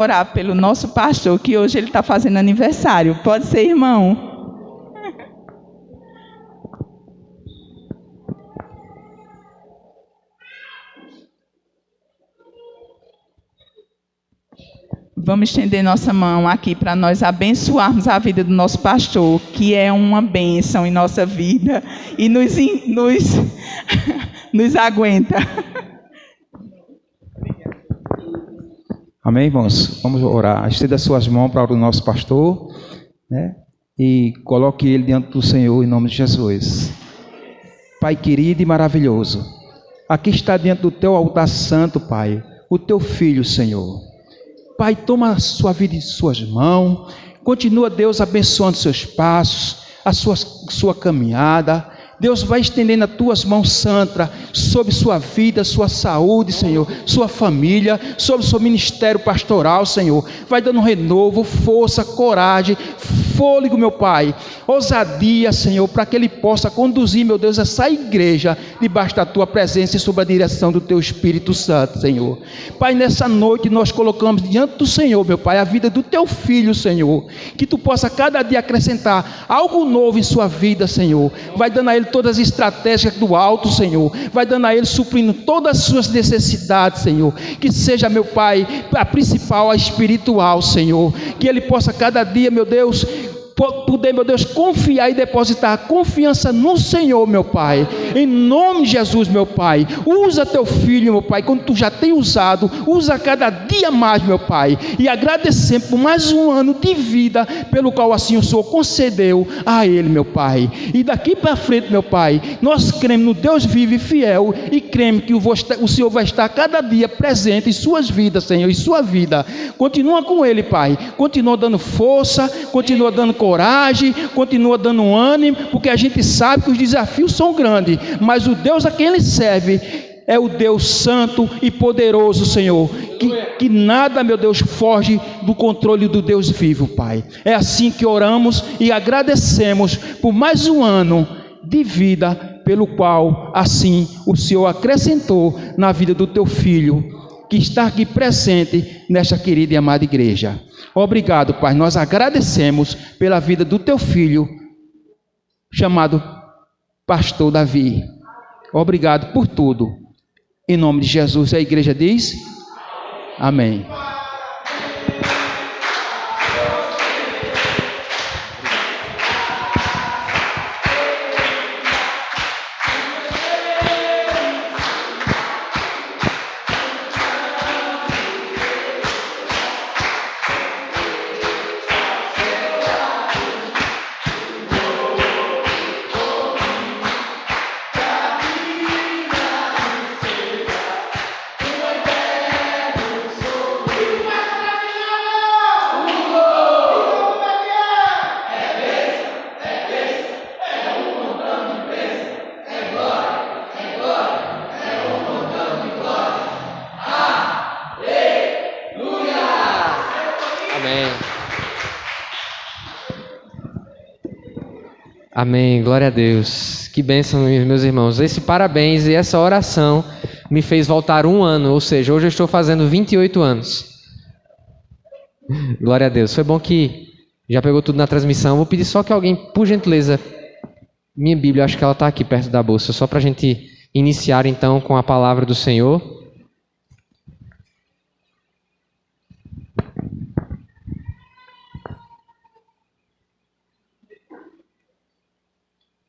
Orar pelo nosso pastor, que hoje ele está fazendo aniversário. Pode ser, irmão? Vamos estender nossa mão aqui para nós abençoarmos a vida do nosso pastor, que é uma bênção em nossa vida e nos aguenta. Amém, irmãos? Vamos orar. Estenda suas mãos para o nosso pastor, né? E coloque ele diante do Senhor em nome de Jesus. Pai querido e maravilhoso, aqui está diante do teu altar santo, Pai, o teu filho, Senhor. Pai, toma a sua vida em suas mãos, continua, Deus, abençoando seus passos, a sua caminhada. Deus vai estendendo as tuas mãos santas sobre sua vida, sua saúde, Senhor, sua família, sobre o seu ministério pastoral, Senhor. Vai dando renovo, força, coragem, fôlego, meu Pai, ousadia, Senhor, para que Ele possa conduzir, meu Deus, essa igreja debaixo da Tua presença e sob a direção do Teu Espírito Santo, Senhor. Pai, nessa noite nós colocamos diante do Senhor, meu Pai, a vida do Teu Filho, Senhor, que Tu possa cada dia acrescentar algo novo em sua vida, Senhor. Vai dando a Ele todas as estratégias do alto, Senhor. Vai dando a Ele, suprindo todas as suas necessidades, Senhor. Que seja, meu Pai, a principal, a espiritual, Senhor. Que Ele possa cada dia, meu Deus, poder, meu Deus, confiar e depositar confiança no Senhor, meu Pai, em nome de Jesus, meu Pai. Usa teu filho, meu Pai, como tu já tem usado, usa cada dia mais, meu Pai, e agradecemos por mais um ano de vida, pelo qual assim o Senhor concedeu a ele, meu Pai. E daqui para frente, meu Pai, nós cremos no Deus vivo e fiel, e cremos que o Senhor vai estar cada dia presente em suas vidas, Senhor, em sua vida. Continua com ele, Pai, continua dando força, continua dando coragem, continua dando ânimo, porque a gente sabe que os desafios são grandes, mas o Deus a quem ele serve é o Deus santo e poderoso, Senhor, que nada, meu Deus, foge do controle do Deus vivo, Pai. É assim que oramos e agradecemos por mais um ano de vida, pelo qual assim o Senhor acrescentou na vida do teu filho, que está aqui presente nesta querida e amada igreja. Obrigado, Pai, nós agradecemos pela vida do teu filho, chamado Pastor Davi. Obrigado por tudo. Em nome de Jesus, a igreja diz: amém. Amém, glória a Deus. Que bênção, meus irmãos. Esse parabéns e essa oração me fez voltar um ano, ou seja, hoje eu estou fazendo 28 anos. Glória a Deus. Foi bom que já pegou tudo na transmissão. Vou pedir só que alguém, por gentileza, minha Bíblia, acho que ela está aqui perto da bolsa, só para a gente iniciar então com a palavra do Senhor.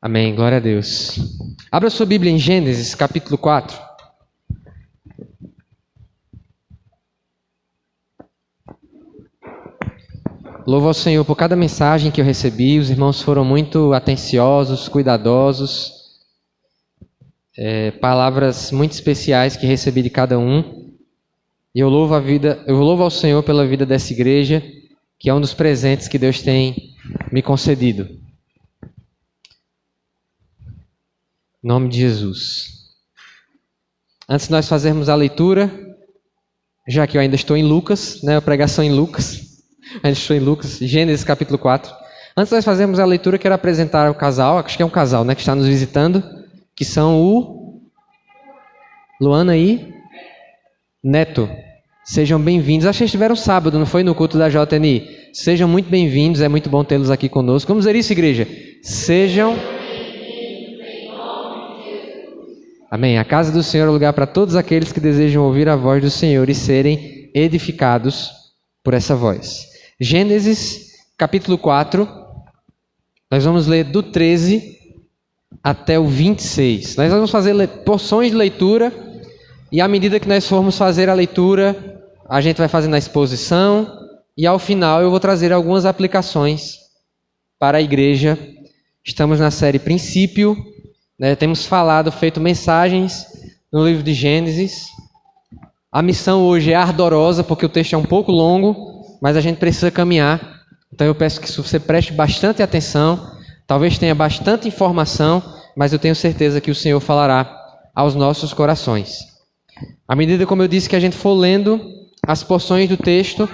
Amém, glória a Deus. Abra sua Bíblia em Gênesis, capítulo 4. Louvo ao Senhor por cada mensagem que eu recebi. Os irmãos foram muito atenciosos, cuidadosos. Palavras muito especiais que recebi de cada um. E eu louvo ao Senhor pela vida dessa igreja, que é um dos presentes que Deus tem me concedido. Em nome de Jesus. Antes de nós fazermos a leitura, já que eu ainda estou em Lucas, né, a pregação em Lucas, ainda estou em Lucas, Gênesis capítulo 4. Antes de nós fazermos a leitura, quero apresentar o casal, acho que é um casal, né, que está nos visitando, que são o Luana e Neto. Sejam bem-vindos. Acho que eles estiveram sábado, não foi? No culto da JNI. Sejam muito bem-vindos, é muito bom tê-los aqui conosco. Vamos dizer isso, igreja? Sejam bem-vindos em nome de Jesus. Amém. A casa do Senhor é um lugar para todos aqueles que desejam ouvir a voz do Senhor e serem edificados por essa voz. Gênesis, capítulo 4. Nós vamos ler do 13 até o 26. Nós vamos fazer porções de leitura e à medida que nós formos fazer a leitura, a gente vai fazendo a exposição e ao final eu vou trazer algumas aplicações para a igreja. Estamos na série Princípio, né? Temos feito mensagens no livro de Gênesis. A missão hoje é ardorosa porque o texto é um pouco longo, mas a gente precisa caminhar. Então eu peço que você preste bastante atenção, talvez tenha bastante informação, mas eu tenho certeza que o Senhor falará aos nossos corações. À medida, como eu disse, que a gente for lendo as porções do texto,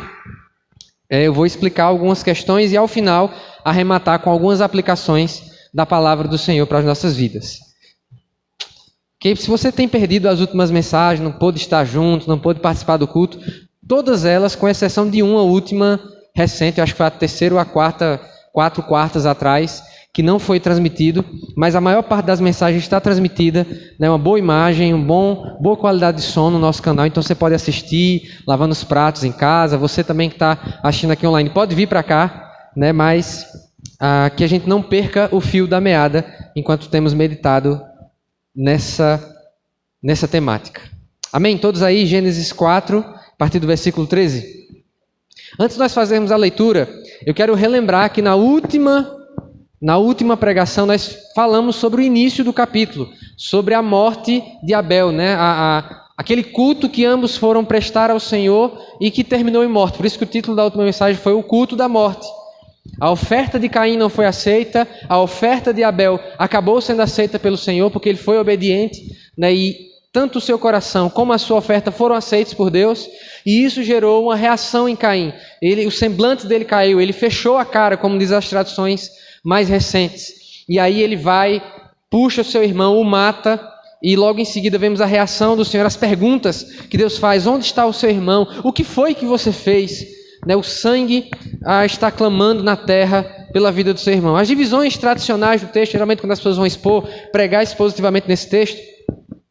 eu vou explicar algumas questões e ao final arrematar com algumas aplicações da palavra do Senhor para as nossas vidas. Okay? Se você tem perdido as últimas mensagens, não pôde estar junto, não pôde participar do culto, todas elas, com exceção de uma última recente, eu acho que foi a terceira ou a quarta, 4 quartas atrás, que não foi transmitido, mas a maior parte das mensagens está transmitida, né? Uma boa imagem, boa qualidade de som no nosso canal, então você pode assistir, lavando os pratos em casa, você também que está assistindo aqui online, pode vir para cá, né? Mas que a gente não perca o fio da meada enquanto temos meditado nessa temática. Amém? Todos aí, Gênesis 4, a partir do versículo 13. Antes de nós fazermos a leitura, eu quero relembrar que na última pregação nós falamos sobre o início do capítulo, sobre a morte de Abel, né? Aquele culto que ambos foram prestar ao Senhor e que terminou em morte. Por isso que o título da última mensagem foi o culto da morte. A oferta de Caim não foi aceita, a oferta de Abel acabou sendo aceita pelo Senhor porque ele foi obediente, né? E tanto o seu coração como a sua oferta foram aceitos por Deus, e isso gerou uma reação em Caim. O semblante dele caiu, ele fechou a cara, como diz as traduções mais recentes. E aí ele vai, puxa o seu irmão, o mata, e logo em seguida vemos a reação do Senhor, as perguntas que Deus faz: onde está o seu irmão? O que foi que você fez? Né? O sangue está clamando na terra pela vida do seu irmão. As divisões tradicionais do texto, geralmente quando as pessoas vão pregar expositivamente nesse texto,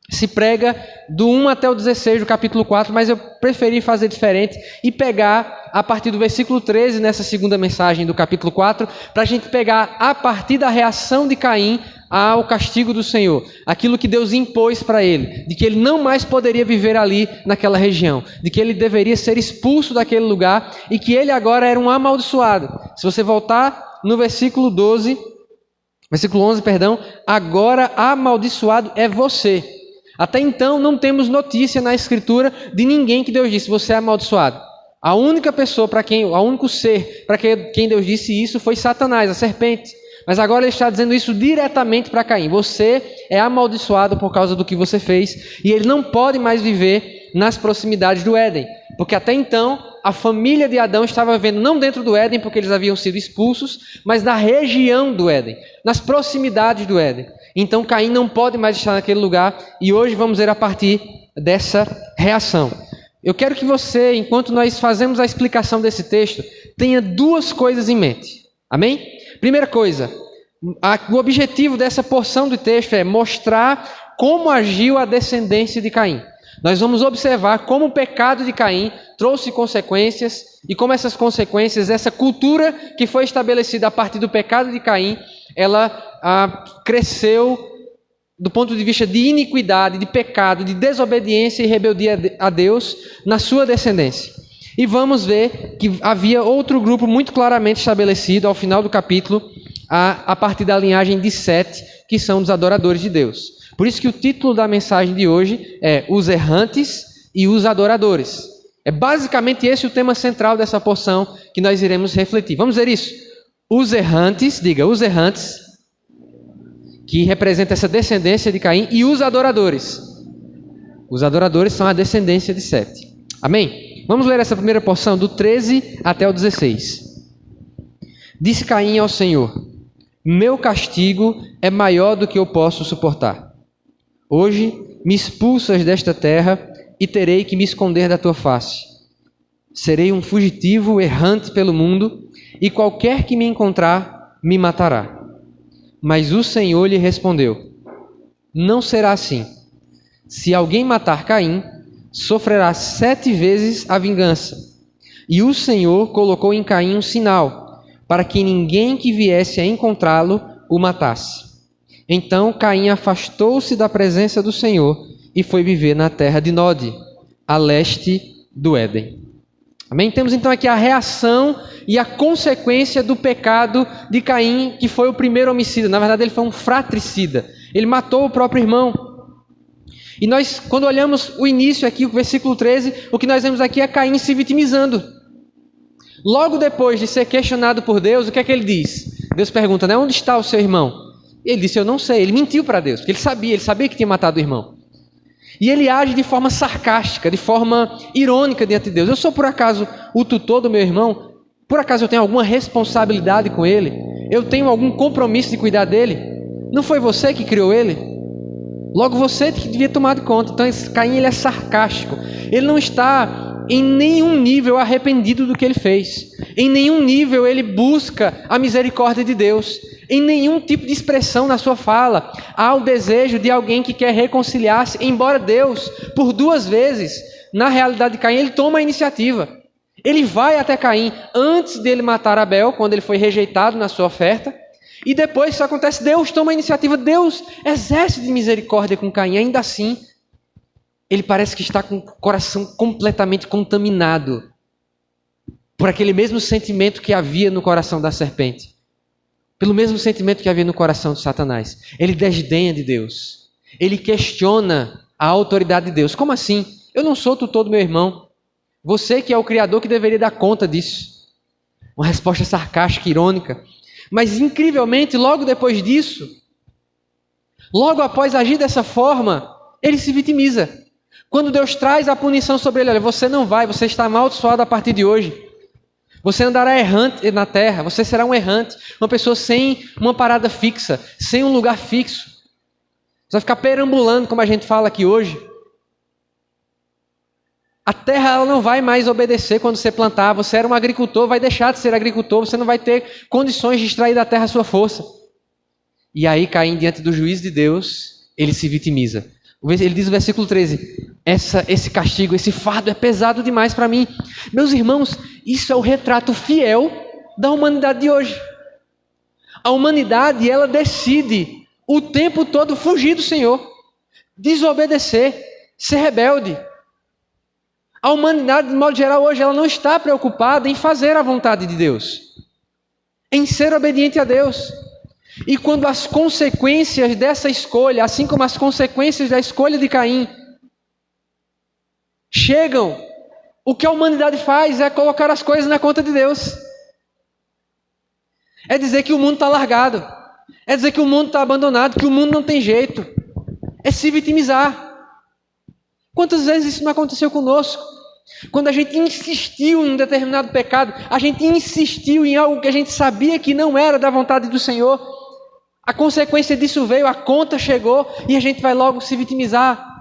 se prega do 1 até o 16 do capítulo 4, mas eu preferi fazer diferente e pegar a partir do versículo 13, nessa segunda mensagem do capítulo 4, para a gente pegar a partir da reação de Caim ao castigo do Senhor, aquilo que Deus impôs para ele, de que ele não mais poderia viver ali naquela região, de que ele deveria ser expulso daquele lugar e que ele agora era um amaldiçoado. Se você voltar no versículo 11, agora amaldiçoado é você. Até então não temos notícia na Escritura de ninguém que Deus disse: você é amaldiçoado. A única pessoa o único ser para quem Deus disse isso foi Satanás, a serpente. Mas agora ele está dizendo isso diretamente para Caim: você é amaldiçoado por causa do que você fez, e ele não pode mais viver nas proximidades do Éden, porque até então a família de Adão estava vivendo não dentro do Éden, porque eles haviam sido expulsos, mas na região do Éden, nas proximidades do Éden. Então Caim não pode mais estar naquele lugar, e hoje vamos ver a partir dessa reação. Eu quero que você, enquanto nós fazemos a explicação desse texto, tenha 2 coisas em mente. Amém? Primeira coisa, o objetivo dessa porção do texto é mostrar como agiu a descendência de Caim. Nós vamos observar como o pecado de Caim trouxe consequências, e como essas consequências, essa cultura que foi estabelecida a partir do pecado de Caim, ela cresceu do ponto de vista de iniquidade, de pecado, de desobediência e rebeldia a Deus na sua descendência. E vamos ver que havia outro grupo muito claramente estabelecido ao final do capítulo, a partir da linhagem de Sete, que são os adoradores de Deus. Por isso que o título da mensagem de hoje é Os Errantes e os Adoradores. É basicamente esse o tema central dessa porção que nós iremos refletir. Vamos ver isso. Os errantes, diga, os errantes, que representa essa descendência de Caim, e os adoradores. Os adoradores são a descendência de Sete. Amém? Vamos ler essa primeira porção do 13 até o 16. Disse Caim ao Senhor: meu castigo é maior do que eu posso suportar. Hoje me expulsas desta terra e terei que me esconder da tua face. Serei um fugitivo errante pelo mundo, e qualquer que me encontrar me matará. Mas o Senhor lhe respondeu: não será assim. Se alguém matar Caim, sofrerá 7 vezes a vingança. E o Senhor colocou em Caim um sinal, para que ninguém que viesse a encontrá-lo o matasse. Então Caim afastou-se da presença do Senhor e foi viver na terra de Nod, a leste do Éden. Amém? Temos então aqui a reação e a consequência do pecado de Caim, que foi o primeiro homicida. Na verdade, ele foi um fratricida. Ele matou o próprio irmão. E nós, quando olhamos o início aqui, o versículo 13, o que nós vemos aqui é Caim se vitimizando. Logo depois de ser questionado por Deus, o que é que ele diz? Deus pergunta, né? Onde está o seu irmão? Ele disse, eu não sei. Ele mentiu para Deus, porque ele sabia que tinha matado o irmão. E ele age de forma sarcástica, de forma irônica diante de Deus. Eu sou por acaso o tutor do meu irmão? Por acaso eu tenho alguma responsabilidade com ele? Eu tenho algum compromisso de cuidar dele? Não foi você que criou ele? Logo você que devia tomar de conta. Então esse Caim, ele é sarcástico. Ele não está em nenhum nível arrependido do que ele fez. Em nenhum nível ele busca a misericórdia de Deus. Em nenhum tipo de expressão na sua fala há o desejo de alguém que quer reconciliar-se, embora Deus, por 2 vezes, na realidade de Caim, ele toma a iniciativa. Ele vai até Caim antes dele matar Abel, quando ele foi rejeitado na sua oferta, e depois isso acontece, Deus toma a iniciativa, Deus exerce de misericórdia com Caim. Ainda assim, ele parece que está com o coração completamente contaminado por aquele mesmo sentimento que havia no coração da serpente. Pelo mesmo sentimento que havia no coração de Satanás. Ele desdenha de Deus. Ele questiona a autoridade de Deus. Como assim? Eu não sou tutor do meu irmão. Você que é o Criador que deveria dar conta disso. Uma resposta sarcástica, irônica. Mas incrivelmente, logo depois disso, logo após agir dessa forma, ele se vitimiza. Quando Deus traz a punição sobre ele, olha, você não vai, você está amaldiçoado a partir de hoje. Você andará errante na terra, você será um errante, uma pessoa sem uma parada fixa, sem um lugar fixo. Você vai ficar perambulando, como a gente fala aqui hoje. A terra ela não vai mais obedecer quando você plantar. Você era um agricultor, vai deixar de ser agricultor, você não vai ter condições de extrair da terra a sua força. E aí, Caim, diante do juízo de Deus, ele se vitimiza. Ele diz no versículo 13, esse castigo, esse fardo é pesado demais para mim. Meus irmãos, isso é o retrato fiel da humanidade de hoje. A humanidade, ela decide o tempo todo fugir do Senhor, desobedecer, ser rebelde. A humanidade, de modo geral, hoje, ela não está preocupada em fazer a vontade de Deus, em ser obediente a Deus. E quando as consequências dessa escolha, assim como as consequências da escolha de Caim, chegam, o que a humanidade faz é colocar as coisas na conta de Deus. É dizer que o mundo está largado. É dizer que o mundo está abandonado, que o mundo não tem jeito. É se vitimizar. Quantas vezes isso não aconteceu conosco? Quando a gente insistiu em um determinado pecado, a gente insistiu em algo que a gente sabia que não era da vontade do Senhor. A consequência disso veio, a conta chegou e a gente vai logo se vitimizar.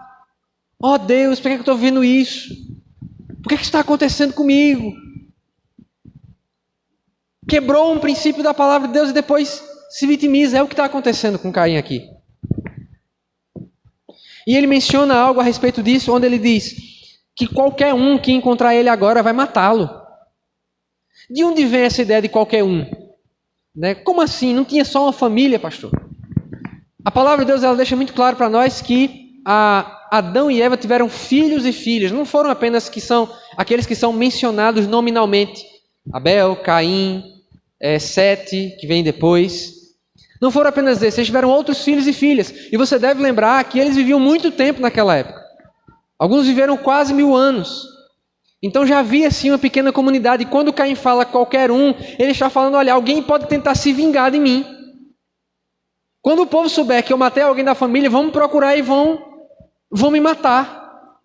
Oh Deus, por que eu estou vendo isso? Por que isso está acontecendo comigo? Quebrou um princípio da palavra de Deus e depois se vitimiza. É o que está acontecendo com Caim aqui. E ele menciona algo a respeito disso, onde ele diz que qualquer um que encontrar ele agora vai matá-lo. De onde vem essa ideia de qualquer um? Como assim? Não tinha só uma família, pastor? A palavra de Deus ela deixa muito claro para nós que Adão e Eva tiveram filhos e filhas. Não foram apenas aqueles que são mencionados nominalmente. Abel, Caim, Sete, que vem depois. Não foram apenas esses, eles tiveram outros filhos e filhas. E você deve lembrar que eles viviam muito tempo naquela época. Alguns viveram quase 1000 anos. Então já havia sim uma pequena comunidade. E quando Caim fala qualquer um, ele está falando, olha, alguém pode tentar se vingar de mim. Quando o povo souber que eu matei alguém da família, vão me procurar e vão me matar.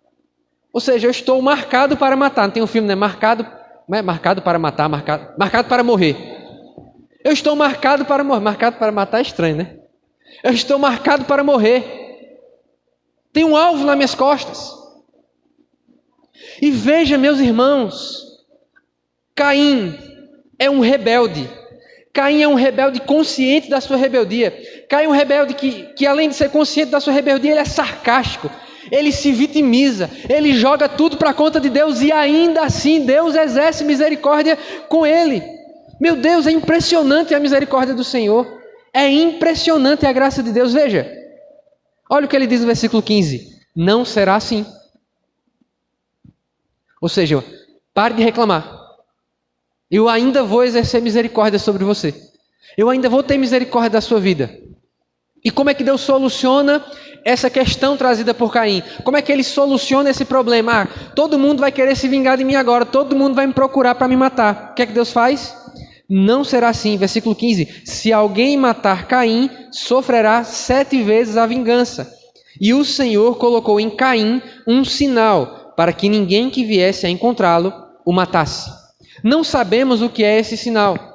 Ou seja, eu estou marcado para matar. Não tem um filme, né? Marcado para matar, marcado para morrer. Eu estou marcado para morrer. Marcado para matar é estranho, né? Eu estou marcado para morrer. Tem um alvo nas minhas costas. E veja, meus irmãos, Caim é um rebelde. Caim é um rebelde consciente da sua rebeldia. Caim é um rebelde que além de ser consciente da sua rebeldia, ele é sarcástico. Ele se vitimiza, ele joga tudo para a conta de Deus e ainda assim Deus exerce misericórdia com ele. Meu Deus, é impressionante a misericórdia do Senhor. É impressionante a graça de Deus. Veja, olha o que ele diz no versículo 15. Não será assim. Ou seja, pare de reclamar. Eu ainda vou exercer misericórdia sobre você. Eu ainda vou ter misericórdia da sua vida. E como é que Deus soluciona essa questão trazida por Caim? Como é que ele soluciona esse problema? Todo mundo vai querer se vingar de mim agora. Todo mundo vai me procurar para me matar. O que é que Deus faz? Não será assim. Versículo 15. Se alguém matar Caim, sofrerá 7 vezes a vingança. E o Senhor colocou em Caim um sinal para que ninguém que viesse a encontrá-lo o matasse. Não sabemos o que é esse sinal.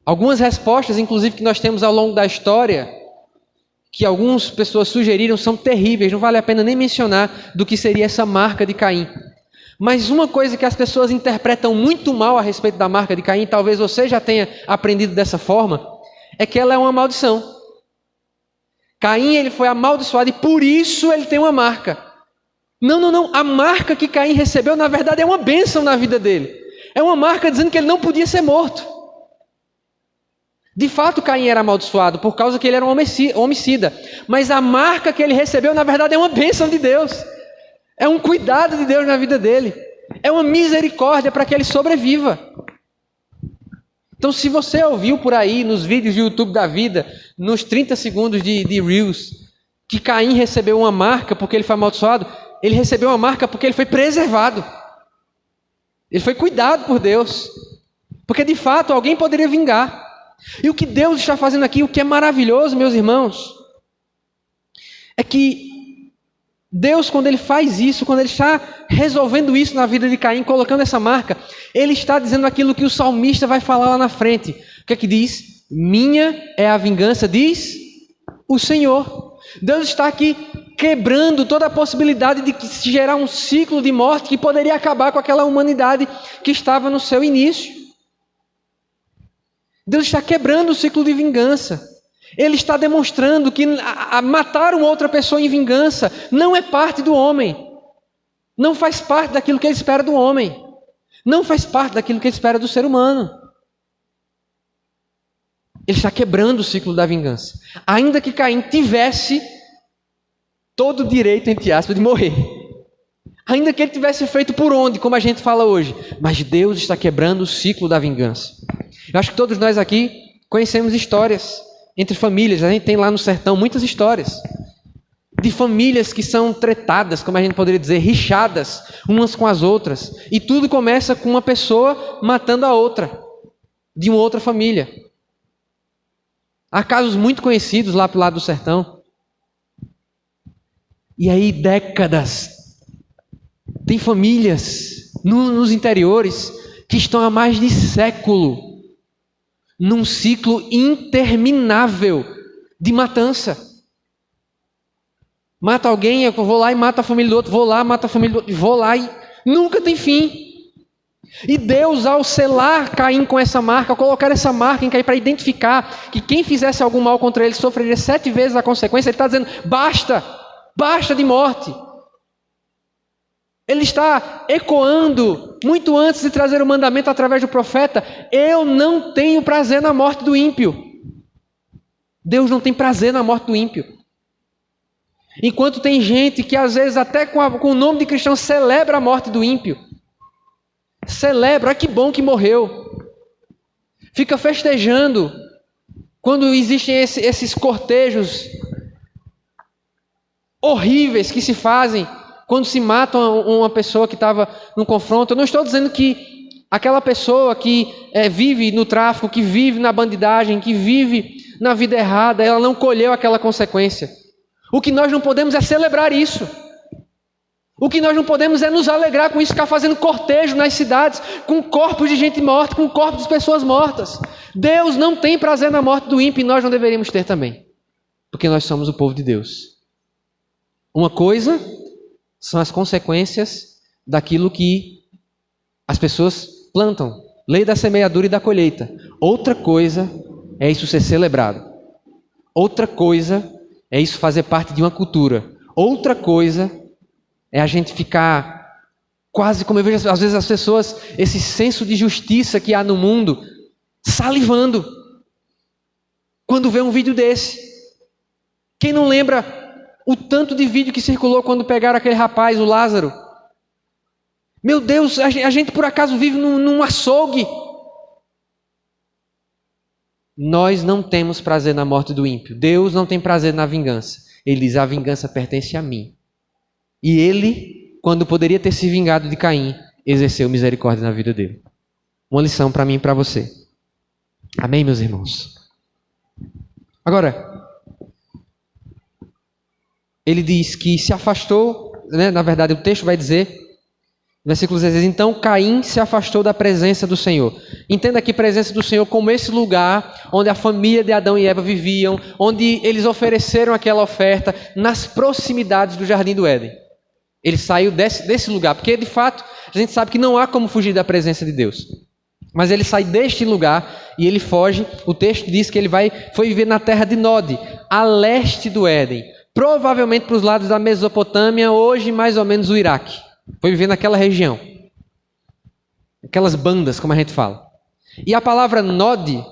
Algumas respostas, inclusive, que nós temos ao longo da história, que algumas pessoas sugeriram, são terríveis, não vale a pena nem mencionar do que seria essa marca de Caim. Mas uma coisa que as pessoas interpretam muito mal a respeito da marca de Caim, talvez você já tenha aprendido dessa forma, é que ela é uma maldição. Caim, ele foi amaldiçoado e por isso ele tem uma marca. Não. A marca que Caim recebeu, na verdade, é uma bênção na vida dele. É uma marca dizendo que ele não podia ser morto. De fato, Caim era amaldiçoado por causa que ele era um homicida. Mas a marca que ele recebeu, na verdade, é uma bênção de Deus. É um cuidado de Deus na vida dele. É uma misericórdia para que ele sobreviva. Então, se você ouviu por aí, nos vídeos do YouTube da vida, nos 30 segundos de Reels, que Caim recebeu uma marca porque ele foi amaldiçoado, ele recebeu uma marca porque ele foi preservado. Ele foi cuidado por Deus. Porque, de fato, alguém poderia vingar. E o que Deus está fazendo aqui, o que é maravilhoso, meus irmãos, é que Deus, quando Ele faz isso, quando Ele está resolvendo isso na vida de Caim, colocando essa marca, Ele está dizendo aquilo que o salmista vai falar lá na frente. O que é que diz? Minha é a vingança, diz o Senhor. Deus está aqui quebrando toda a possibilidade de se gerar um ciclo de morte que poderia acabar com aquela humanidade que estava no seu início. Deus está quebrando o ciclo de vingança. Ele está demonstrando que matar uma outra pessoa em vingança não é parte do homem. Não faz parte daquilo que ele espera do homem. Não faz parte daquilo que ele espera do ser humano. Ele está quebrando o ciclo da vingança. Ainda que Caim tivesse todo o direito, entre aspas, de morrer. Ainda que ele tivesse feito por onde, como a gente fala hoje. Mas Deus está quebrando o ciclo da vingança. Eu acho que todos nós aqui conhecemos histórias entre famílias. A gente tem lá no sertão muitas histórias de famílias que são tretadas, como a gente poderia dizer, rixadas umas com as outras. E tudo começa com uma pessoa matando a outra, de uma outra família. Há casos muito conhecidos lá para o lado do sertão. E aí décadas. Tem famílias nos interiores que estão há mais de século num ciclo interminável de matança. Mata alguém, eu vou lá e mato a família do outro, vou lá, mato a família do outro, vou lá e nunca tem fim. E Deus, ao selar Caim com essa marca, ao colocar essa marca em Caim para identificar que quem fizesse algum mal contra ele sofreria 7 vezes a consequência, ele está dizendo, basta de morte. Ele está ecoando, muito antes de trazer o mandamento através do profeta, eu não tenho prazer na morte do ímpio. Deus não tem prazer na morte do ímpio. Enquanto tem gente que às vezes até com o nome de cristão celebra a morte do ímpio. Celebra, que bom que morreu. Fica festejando quando existem esses cortejos horríveis que se fazem quando se mata uma pessoa que estava num confronto. Eu não estou dizendo que aquela pessoa que vive no tráfico, que vive na bandidagem, que vive na vida errada, ela não colheu aquela consequência. O que nós não podemos é celebrar isso. O que nós não podemos é nos alegrar com isso, ficar fazendo cortejo nas cidades, com corpos de gente morta, com corpos de pessoas mortas. Deus não tem prazer na morte do ímpio e nós não deveríamos ter também. Porque nós somos o povo de Deus. Uma coisa são as consequências daquilo que as pessoas plantam. Lei da semeadura e da colheita. Outra coisa é isso ser celebrado. Outra coisa é isso fazer parte de uma cultura. Outra coisa é a gente ficar quase, como eu vejo às vezes as pessoas, esse senso de justiça que há no mundo, salivando quando vê um vídeo desse. Quem não lembra o tanto de vídeo que circulou quando pegaram aquele rapaz, o Lázaro? Meu Deus, a gente por acaso vive num açougue. Nós não temos prazer na morte do ímpio. Deus não tem prazer na vingança. Ele diz, a vingança pertence a mim. E ele, quando poderia ter se vingado de Caim, exerceu misericórdia na vida dele. Uma lição para mim e para você. Amém, meus irmãos? Agora, ele diz que se afastou, né? Na verdade o texto vai dizer, versículo 16, então Caim se afastou da presença do Senhor. Entenda aqui presença do Senhor como esse lugar onde a família de Adão e Eva viviam, onde eles ofereceram aquela oferta nas proximidades do Jardim do Éden. Ele saiu desse lugar, porque de fato a gente sabe que não há como fugir da presença de Deus. Mas ele sai deste lugar e ele foge. O texto diz que ele foi viver na terra de Nod, a leste do Éden. Provavelmente para os lados da Mesopotâmia, hoje mais ou menos o Iraque. Foi viver naquela região. Aquelas bandas, como a gente fala. E a palavra Nod,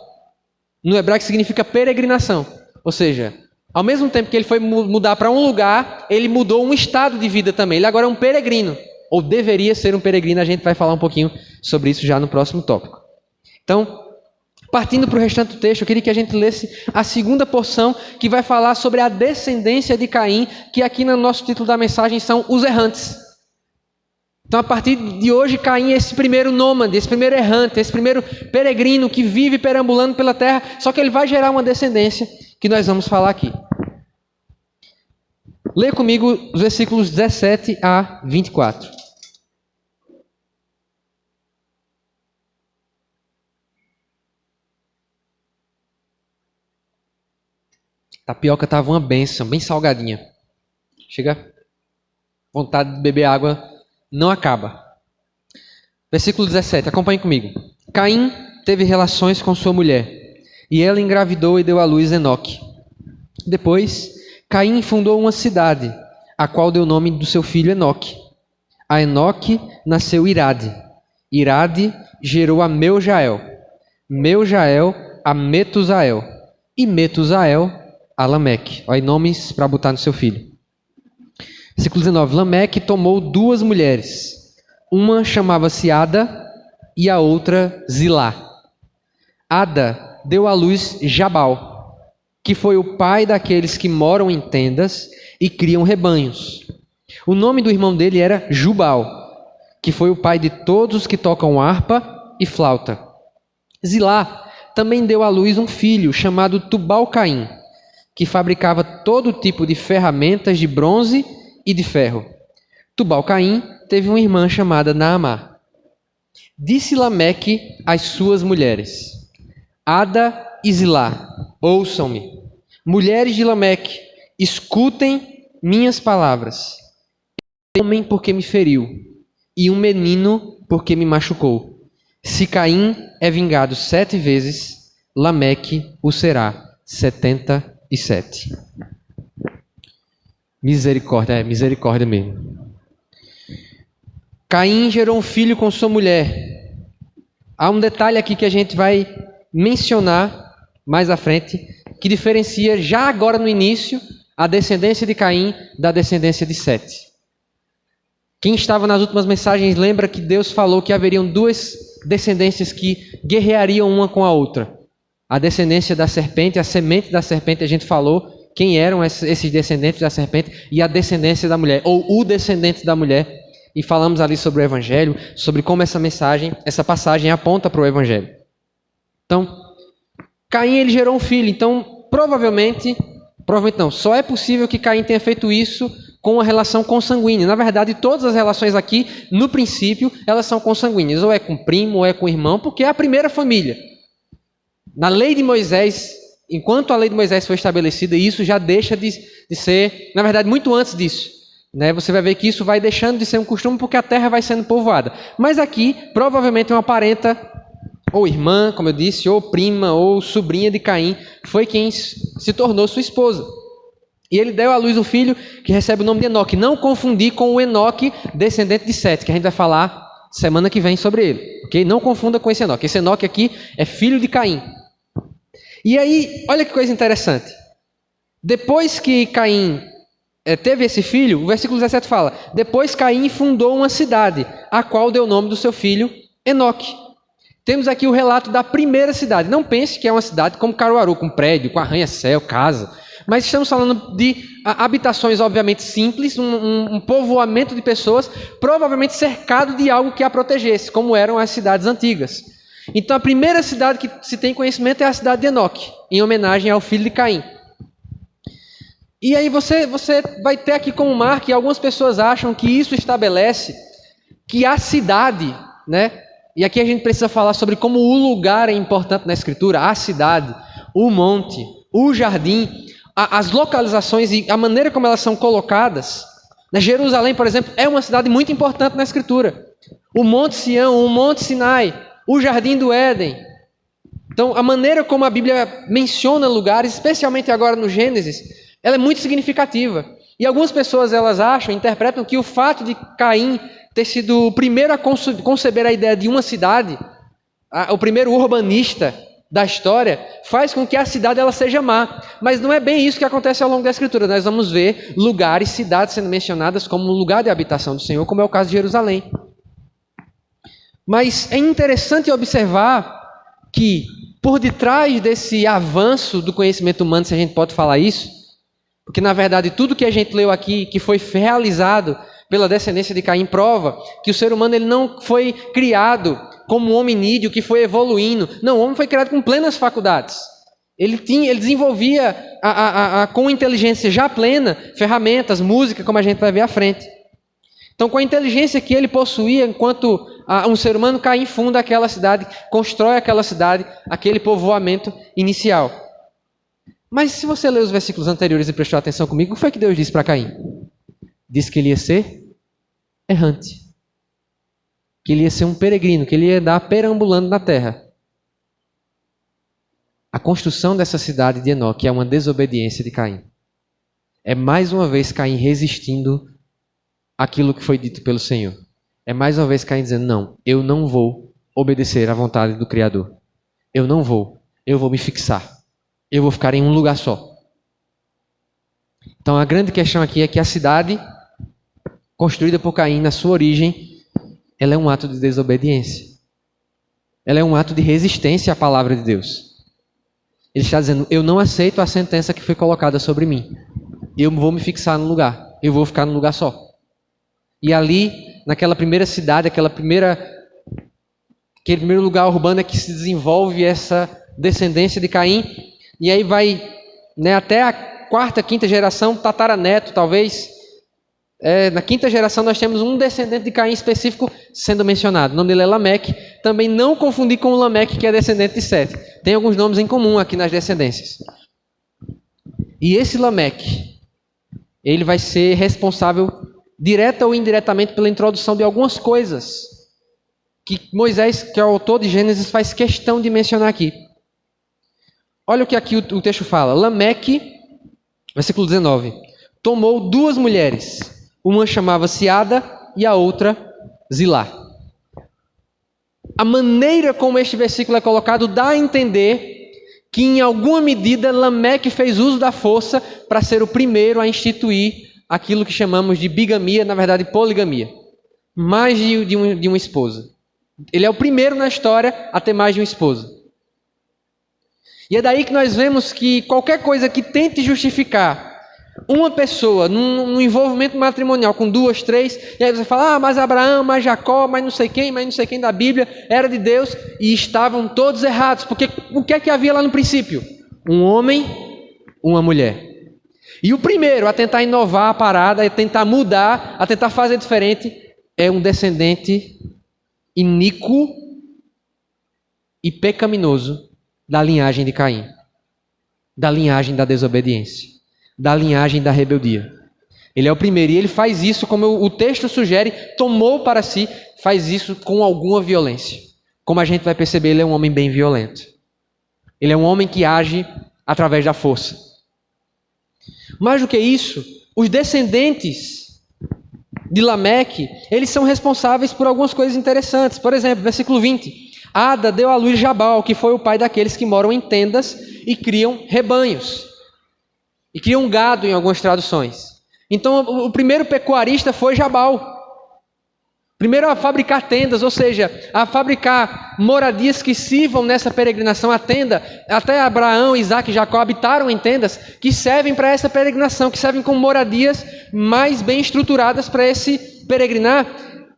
no hebraico, significa peregrinação. Ou seja, ao mesmo tempo que ele foi mudar para um lugar, ele mudou um estado de vida também. Ele agora é um peregrino. Ou deveria ser um peregrino. A gente vai falar um pouquinho sobre isso já no próximo tópico. Então, partindo para o restante do texto, eu queria que a gente lesse a segunda porção, que vai falar sobre a descendência de Caim, que aqui no nosso título da mensagem são os errantes. Então, a partir de hoje, Caim é esse primeiro nômade, esse primeiro errante, esse primeiro peregrino que vive perambulando pela terra, só que ele vai gerar uma descendência que nós vamos falar aqui. Leia comigo os versículos 17 a 24. Tapioca estava uma bênção, bem salgadinha. Chega, vontade de beber água não acaba. Versículo 17, acompanhe comigo. Caim teve relações com sua mulher, e ela engravidou e deu à luz Enoque. Depois, Caim fundou uma cidade, a qual deu o nome do seu filho Enoque. A Enoque nasceu Irade. Irade gerou a Meujael. Meujael a Metusael. E Metusael a Lameque. Olha aí nomes para botar no seu filho. Versículo 19. Lameque tomou duas mulheres. Uma chamava-se Ada e a outra Zilá. Ada deu à luz Jabal, que foi o pai daqueles que moram em tendas e criam rebanhos. O nome do irmão dele era Jubal, que foi o pai de todos os que tocam harpa e flauta. Zilá também deu à luz um filho chamado Tubal-Caim, que fabricava todo tipo de ferramentas de bronze e de ferro. Tubal-Caim teve uma irmã chamada Naamá. Disse Lameque às suas mulheres: Ada e Zilá, ouçam-me. Mulheres de Lameque, escutem minhas palavras. Um homem porque me feriu, e um menino porque me machucou. Se Caim é vingado 7 vezes, Lameque o será 77. Misericórdia, misericórdia mesmo. Caim gerou um filho com sua mulher. Há um detalhe aqui que a gente vai mencionar mais à frente, que diferencia já agora no início a descendência de Caim da descendência de Sete. Quem estava nas últimas mensagens lembra que Deus falou que haveriam 2 descendências que guerreariam uma com a outra. A descendência da serpente, a semente da serpente, a gente falou quem eram esses descendentes da serpente, e a descendência da mulher, ou o descendente da mulher. E falamos ali sobre o Evangelho, sobre como essa passagem aponta para o Evangelho. Então, Caim ele gerou um filho. Então, provavelmente não, só é possível que Caim tenha feito isso com uma relação consanguínea. Na verdade, todas as relações aqui, no princípio, elas são consanguíneas. Ou é com primo, ou é com irmão, porque é a primeira família. Na lei de Moisés, enquanto a lei de Moisés foi estabelecida, isso já deixa de ser, na verdade, muito antes disso. né, você vai ver que isso vai deixando de ser um costume porque a terra vai sendo povoada. Mas aqui, provavelmente uma parenta, ou irmã, como eu disse, ou prima, ou sobrinha de Caim, foi quem se tornou sua esposa. E ele deu à luz um filho que recebe o nome de Enoque. Não confundir com o Enoque, descendente de Sete, que a gente vai falar semana que vem sobre ele. Okay? Não confunda com esse Enoque. Esse Enoque aqui é filho de Caim. E aí, olha que coisa interessante. Depois que Caim teve esse filho, o versículo 17 fala: depois Caim fundou uma cidade, a qual deu o nome do seu filho Enoque. Temos aqui o relato da primeira cidade. Não pense que é uma cidade como Caruaru, com prédio, com arranha-céu, casa. Mas estamos falando de habitações, obviamente, simples, um povoamento de pessoas, provavelmente cercado de algo que a protegesse, como eram as cidades antigas. Então, a primeira cidade que se tem conhecimento é a cidade de Enoque, em homenagem ao filho de Caim. E aí você vai ter aqui como marca, e algumas pessoas acham que isso estabelece que a cidade, né? E aqui a gente precisa falar sobre como o lugar é importante na Escritura, a cidade, o monte, o jardim, as localizações e a maneira como elas são colocadas. Jerusalém, por exemplo, é uma cidade muito importante na Escritura. O Monte Sião, o Monte Sinai, o Jardim do Éden. Então, a maneira como a Bíblia menciona lugares, especialmente agora no Gênesis, ela é muito significativa. E algumas pessoas elas acham, interpretam que o fato de Caim ter sido o primeiro a conceber a ideia de uma cidade, o primeiro urbanista da história, faz com que a cidade ela seja má. Mas não é bem isso que acontece ao longo da Escritura. Nós vamos ver lugares, cidades sendo mencionadas como lugar de habitação do Senhor, como é o caso de Jerusalém. Mas é interessante observar que por detrás desse avanço do conhecimento humano, se a gente pode falar isso, porque na verdade tudo que a gente leu aqui, que foi realizado pela descendência de Caim, prova que o ser humano ele não foi criado como um hominídeo que foi evoluindo. Não, o homem foi criado com plenas faculdades. Ele desenvolvia com inteligência já plena, ferramentas, música, como a gente vai ver à frente. Então, com a inteligência que ele possuía, enquanto um ser humano, Caim funda aquela cidade, constrói aquela cidade, aquele povoamento inicial. Mas se você ler os versículos anteriores e prestou atenção comigo, o que foi que Deus disse para Caim? Disse que ele ia ser errante. Que ele ia ser um peregrino, que ele ia andar perambulando na terra. A construção dessa cidade de Enoque é uma desobediência de Caim. É mais uma vez Caim resistindo àquilo que foi dito pelo Senhor. É mais uma vez Caim dizendo, não, eu não vou obedecer à vontade do Criador. Eu não vou, eu vou me fixar. Eu vou ficar em um lugar só. Então a grande questão aqui é que a cidade construída por Caim na sua origem, ela é um ato de desobediência. Ela é um ato de resistência à palavra de Deus. Ele está dizendo, eu não aceito a sentença que foi colocada sobre mim. Eu vou me fixar no lugar. Eu vou ficar num lugar só. E ali, naquela primeira cidade, aquele primeiro lugar urbano é que se desenvolve essa descendência de Caim. E aí vai, né, até a quarta, quinta geração, tataraneto talvez. Na quinta geração nós temos um descendente de Caim específico sendo mencionado. O nome dele é Lameque. Também não confundir com o Lameque, que é descendente de Sete. Tem alguns nomes em comum aqui nas descendências. E esse Lameque, ele vai ser responsável, direta ou indiretamente, pela introdução de algumas coisas que Moisés, que é o autor de Gênesis, faz questão de mencionar aqui. Olha o que aqui o texto fala. Lameque, versículo 19, tomou 2 mulheres. Uma chamava-se Ada e a outra Zilá. A maneira como este versículo é colocado dá a entender que em alguma medida Lameque fez uso da força para ser o primeiro a instituir aquilo que chamamos de bigamia, na verdade poligamia. Mais de uma esposa. Ele é o primeiro na história a ter mais de uma esposa. E é daí que nós vemos que qualquer coisa que tente justificar uma pessoa num envolvimento matrimonial com 2, 3, e aí você fala, mas Abraão, mas Jacó, mas não sei quem da Bíblia era de Deus, e estavam todos errados, porque o que é que havia lá no princípio? Um homem, uma mulher. E o primeiro a tentar inovar a parada, a tentar mudar, a tentar fazer diferente, é um descendente iníquo e pecaminoso da linhagem de Caim, da linhagem da desobediência, da linhagem da rebeldia. Ele é o primeiro, e ele faz isso, como o texto sugere, tomou para si, faz isso com alguma violência. Como a gente vai perceber, ele é um homem bem violento. Ele é um homem que age através da força. Mais do que isso, os descendentes de Lameque, eles são responsáveis por algumas coisas interessantes. Por exemplo, versículo 20. Ada deu à luz Jabal, que foi o pai daqueles que moram em tendas e criam rebanhos. E criam gado em algumas traduções. Então, o primeiro pecuarista foi Jabal. Primeiro a fabricar tendas, ou seja, a fabricar moradias que sirvam nessa peregrinação. A tenda, até Abraão, Isaac e Jacó habitaram em tendas que servem para essa peregrinação, que servem como moradias mais bem estruturadas para esse peregrinar.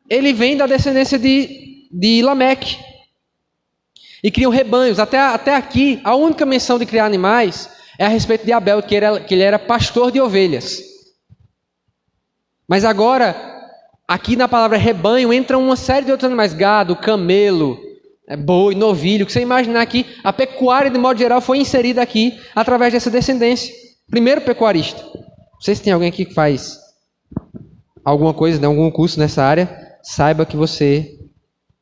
Ele vem da descendência de Lameque. E criam rebanhos. Até aqui, a única menção de criar animais é a respeito de Abel, que ele era pastor de ovelhas. Mas agora, aqui na palavra rebanho, entra uma série de outros animais. Gado, camelo, boi, novilho. Que você imaginar aqui, a pecuária, de modo geral, foi inserida aqui através dessa descendência. Primeiro pecuarista. Não sei se tem alguém aqui que faz alguma coisa, algum curso nessa área. Saiba que você...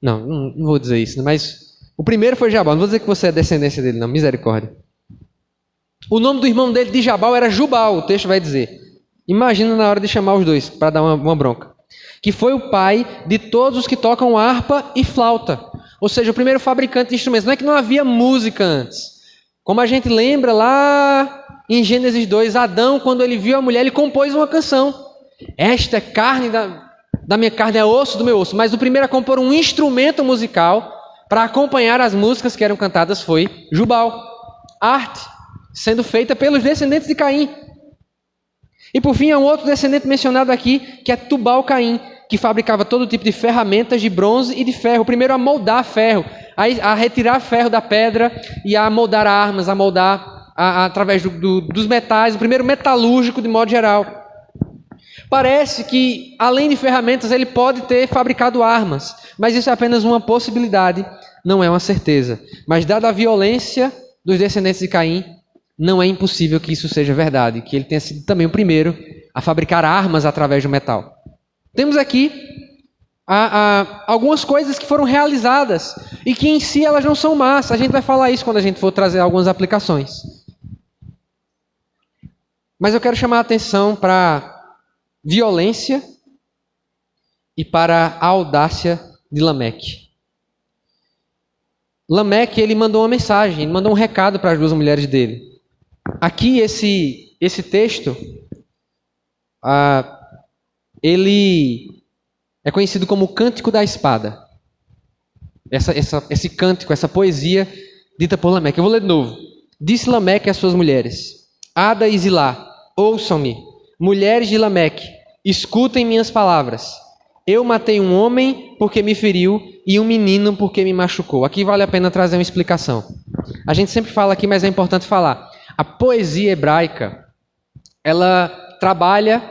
Não vou dizer isso, mas o primeiro foi Jabal. Não vou dizer que você é descendência dele, não. Misericórdia. O nome do irmão dele, de Jabal, era Jubal, o texto vai dizer. Imagina na hora de chamar os dois, para dar uma bronca. Que foi o pai de todos os que tocam harpa e flauta. Ou seja, o primeiro fabricante de instrumentos. Não é que não havia música antes. Como a gente lembra lá em Gênesis 2, Adão, quando ele viu a mulher, ele compôs uma canção. Esta é carne da minha carne, é osso do meu osso. Mas o primeiro a compor um instrumento musical para acompanhar as músicas que eram cantadas foi Jubal. Arte sendo feita pelos descendentes de Caim. E por fim, há um outro descendente mencionado aqui, que é Tubal-Caim, que fabricava todo tipo de ferramentas de bronze e de ferro. Primeiro a moldar ferro, a retirar ferro da pedra e a moldar armas, a moldar através dos metais, o primeiro metalúrgico de modo geral. Parece que, além de ferramentas, ele pode ter fabricado armas, mas isso é apenas uma possibilidade, não é uma certeza. Mas dada a violência dos descendentes de Caim, não é impossível que isso seja verdade, que ele tenha sido também o primeiro a fabricar armas através do metal. Temos aqui algumas coisas que foram realizadas e que em si elas não são más. A gente vai falar isso quando a gente for trazer algumas aplicações. Mas eu quero chamar a atenção para a violência e para a audácia de Lameque. Lameque, ele mandou uma mensagem, ele mandou um recado para as duas mulheres dele. Aqui, esse texto, ele é conhecido como o Cântico da Espada. Esse cântico, essa poesia dita por Lameque. Eu vou ler de novo. Disse Lameque às suas mulheres: Ada e Zilá, ouçam-me, mulheres de Lameque, escutem minhas palavras. Eu matei um homem porque me feriu e um menino porque me machucou. Aqui vale a pena trazer uma explicação. A gente sempre fala aqui, mas é importante falar. A poesia hebraica, ela trabalha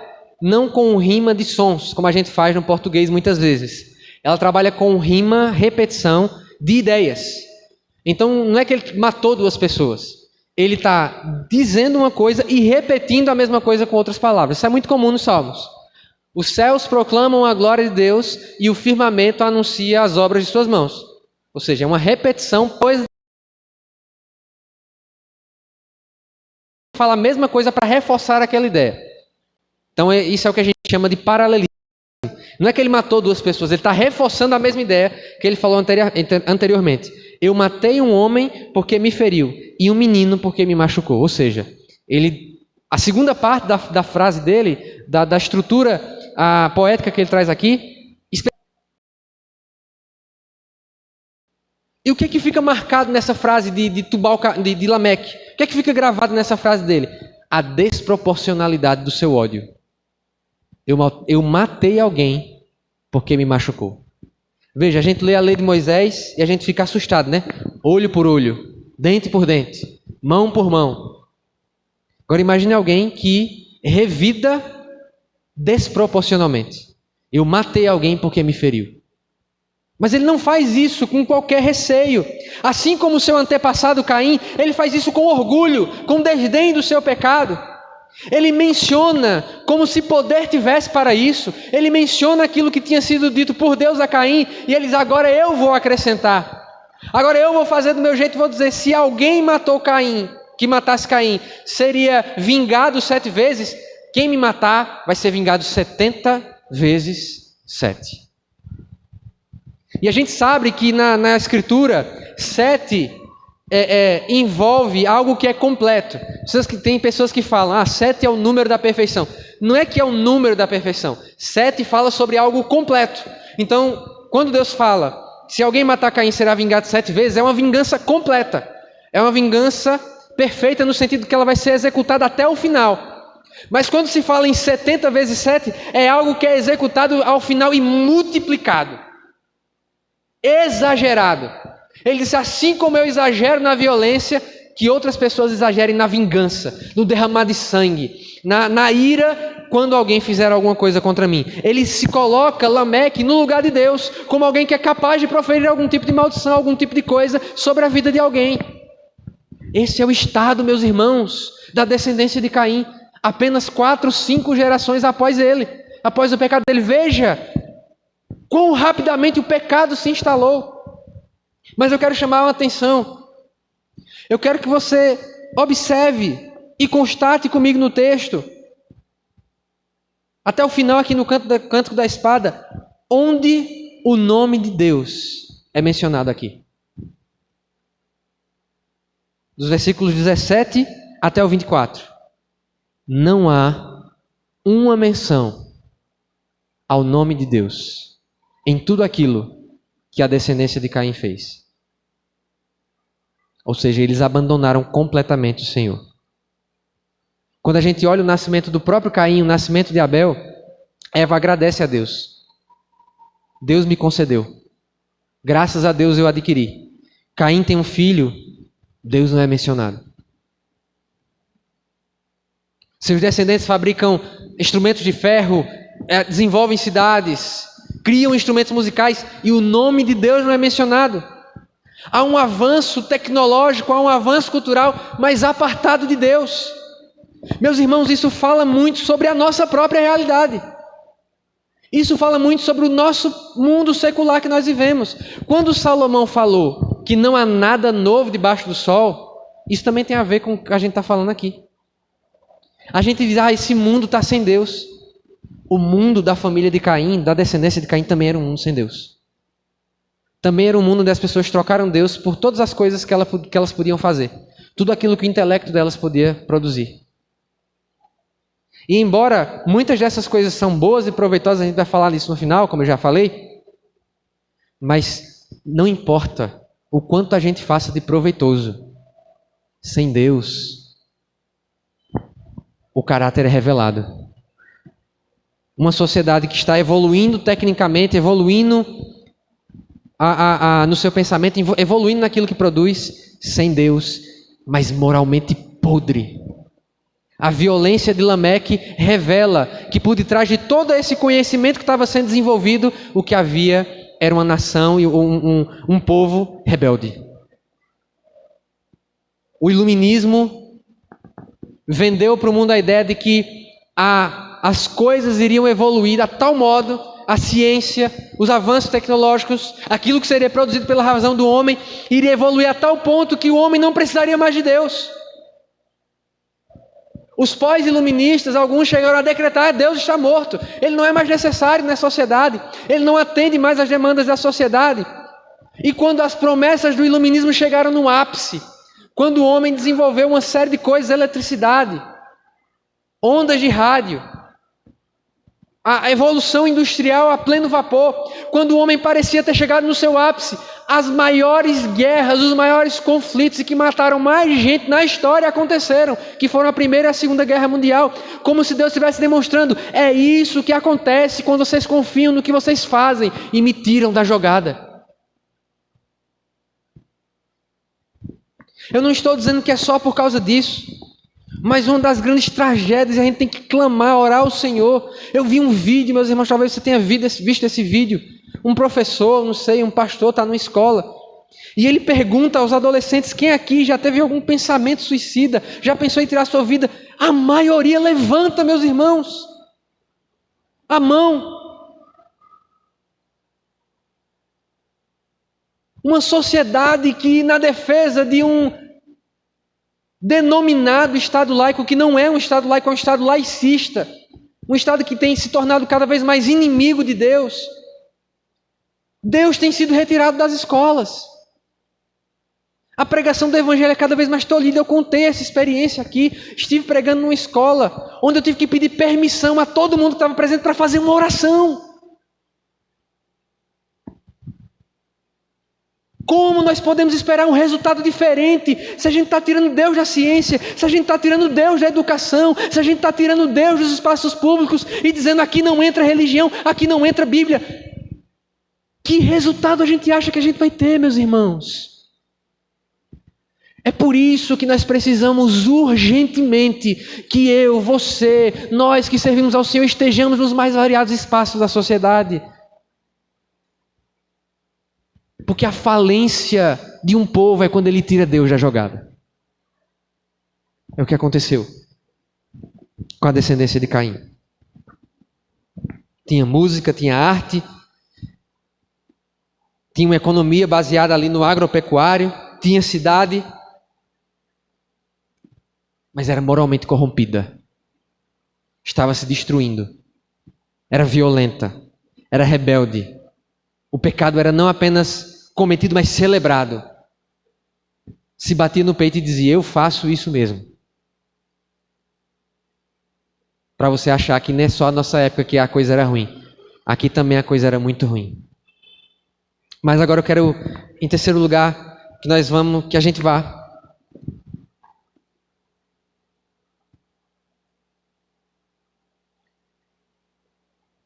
não com rima de sons, como a gente faz no português muitas vezes. Ela trabalha com rima, repetição de ideias. Então, não é que ele matou duas pessoas. Ele está dizendo uma coisa e repetindo a mesma coisa com outras palavras. Isso é muito comum nos Salmos. Os céus proclamam a glória de Deus e o firmamento anuncia as obras de suas mãos. Ou seja, é uma repetição, pois fala a mesma coisa para reforçar aquela ideia. Então, isso é o que a gente chama de paralelismo. Não é que ele matou duas pessoas, ele está reforçando a mesma ideia que ele falou anteriormente. Eu matei um homem porque me feriu e um menino porque me machucou. Ou seja, a segunda parte da frase dele, da estrutura poética que ele traz aqui. E o que é que fica marcado nessa frase de Lameque? O que é que fica gravado nessa frase dele? A desproporcionalidade do seu ódio. Eu matei alguém porque me machucou. Veja, a gente lê a lei de Moisés e a gente fica assustado, né? Olho por olho, dente por dente, mão por mão. Agora imagine alguém que revida desproporcionalmente. Eu matei alguém porque me feriu. Mas ele não faz isso com qualquer receio. Assim como o seu antepassado Caim, ele faz isso com orgulho, com desdém do seu pecado. Ele menciona como se poder tivesse para isso. Ele menciona aquilo que tinha sido dito por Deus a Caim, e ele diz: agora eu vou acrescentar. Agora eu vou fazer do meu jeito e vou dizer: se alguém matou Caim, que matasse Caim, seria vingado 7 vezes, quem me matar vai ser vingado 70 vezes 7. E a gente sabe que na Escritura, 7 envolve algo que é completo. Tem pessoas que falam: 7 é o número da perfeição. Não é que é o número da perfeição. 7 fala sobre algo completo. Então, quando Deus fala: se alguém matar Caim será vingado 7 vezes, é uma vingança completa. É uma vingança perfeita no sentido que ela vai ser executada até o final. Mas quando se fala em 70 vezes 7, é algo que é executado ao final e multiplicado. Exagerado. Ele disse: assim como eu exagero na violência, que outras pessoas exagerem na vingança, no derramar de sangue, na ira, quando alguém fizer alguma coisa contra mim. Ele se coloca, Lameque, no lugar de Deus, como alguém que é capaz de proferir algum tipo de maldição, algum tipo de coisa sobre a vida de alguém. Esse é o estado, meus irmãos, da descendência de Caim, apenas 4, 5 gerações após ele, após o pecado dele. Veja quão rapidamente o pecado se instalou. Mas eu quero chamar a atenção. Eu quero que você observe e constate comigo no texto, até o final aqui no Cântico da Espada, onde o nome de Deus é mencionado aqui. Dos versículos 17 até o 24. Não há uma menção ao nome de Deus em tudo aquilo que a descendência de Caim fez. Ou seja, eles abandonaram completamente o Senhor. Quando a gente olha o nascimento do próprio Caim, o nascimento de Abel, Eva agradece a Deus. Deus me concedeu. Graças a Deus eu adquiri. Caim tem um filho, Deus não é mencionado. Seus descendentes fabricam instrumentos de ferro, desenvolvem cidades, criam instrumentos musicais e o nome de Deus não é mencionado. Há um avanço tecnológico, há um avanço cultural, mas apartado de Deus. Meus irmãos, isso fala muito sobre a nossa própria realidade. Isso fala muito sobre o nosso mundo secular que nós vivemos. Quando Salomão falou que não há nada novo debaixo do sol, isso também tem a ver com o que a gente está falando aqui. A gente diz: esse mundo está sem Deus. O mundo da família de Caim, da descendência de Caim, também era um mundo sem Deus. Também era um mundo onde as pessoas trocaram Deus por todas as coisas que elas podiam fazer. Tudo aquilo que o intelecto delas podia produzir. E embora muitas dessas coisas são boas e proveitosas, a gente vai falar disso no final, como eu já falei, mas não importa o quanto a gente faça de proveitoso, sem Deus, o caráter é revelado. Uma sociedade que está evoluindo tecnicamente, evoluindo no seu pensamento, evoluindo naquilo que produz, sem Deus, mas moralmente podre. A violência de Lameque revela que por detrás de todo esse conhecimento que estava sendo desenvolvido, o que havia era uma nação e um povo rebelde. O iluminismo vendeu para o mundo a ideia de que as coisas iriam evoluir a tal modo, a ciência, os avanços tecnológicos, aquilo que seria produzido pela razão do homem, iria evoluir a tal ponto que o homem não precisaria mais de Deus. Os pós-iluministas, alguns chegaram a decretar: Deus está morto, Ele não é mais necessário na sociedade, Ele não atende mais às demandas da sociedade. E quando as promessas do iluminismo chegaram no ápice, quando o homem desenvolveu uma série de coisas, eletricidade, ondas de rádio, a evolução industrial a pleno vapor, quando o homem parecia ter chegado no seu ápice, as maiores guerras, os maiores conflitos e que mataram mais gente na história aconteceram, que foram a Primeira e a Segunda Guerra Mundial, como se Deus estivesse demonstrando: é isso que acontece quando vocês confiam no que vocês fazem e me tiram da jogada. Eu não estou dizendo que é só por causa disso, mas uma das grandes tragédias, a gente tem que clamar, orar ao Senhor. Eu vi um vídeo, meus irmãos, talvez você tenha visto esse vídeo. Um professor, não sei, um pastor está numa escola. E ele pergunta aos adolescentes: quem aqui já teve algum pensamento suicida? Já pensou em tirar a sua vida? a maioria levanta, meus irmãos, a mão. Uma sociedade que, na defesa de um denominado Estado laico, que não é um Estado laico, é um Estado laicista, um Estado que tem se tornado cada vez mais inimigo de Deus. Deus tem sido retirado das escolas. A pregação do Evangelho é cada vez mais tolhida. Eu contei essa experiência aqui. Estive pregando numa escola, onde eu tive que pedir permissão a todo mundo que estava presente para fazer uma oração. Como nós podemos esperar um resultado diferente se a gente está tirando Deus da ciência, se a gente está tirando Deus da educação, se a gente está tirando Deus dos espaços públicos e dizendo aqui não entra religião, aqui não entra Bíblia? Que resultado a gente acha que a gente vai ter, meus irmãos? É por isso que nós precisamos urgentemente que eu, você, nós que servimos ao Senhor estejamos nos mais variados espaços da sociedade. Porque a falência de um povo é quando ele tira Deus da jogada. É o que aconteceu com a descendência de Caim. Tinha música, tinha arte, tinha uma economia baseada ali no agropecuário, tinha cidade, mas era moralmente corrompida. Estava se destruindo. Era violenta. Era rebelde. O pecado era não apenas cometido, mas celebrado. Se batia no peito e dizia, eu faço isso mesmo. Para você achar que não é só a nossa época que a coisa era ruim. Aqui também a coisa era muito ruim. Mas agora eu quero, em terceiro lugar, que a gente vá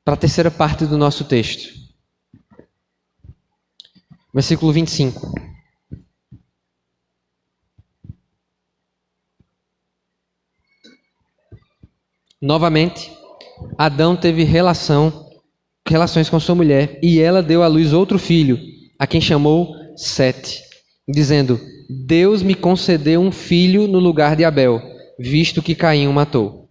para a terceira parte do nosso texto. Versículo 25. Novamente, Adão teve relações com sua mulher, e ela deu à luz outro filho, a quem chamou Sete, dizendo, Deus me concedeu um filho no lugar de Abel, visto que Caim o matou.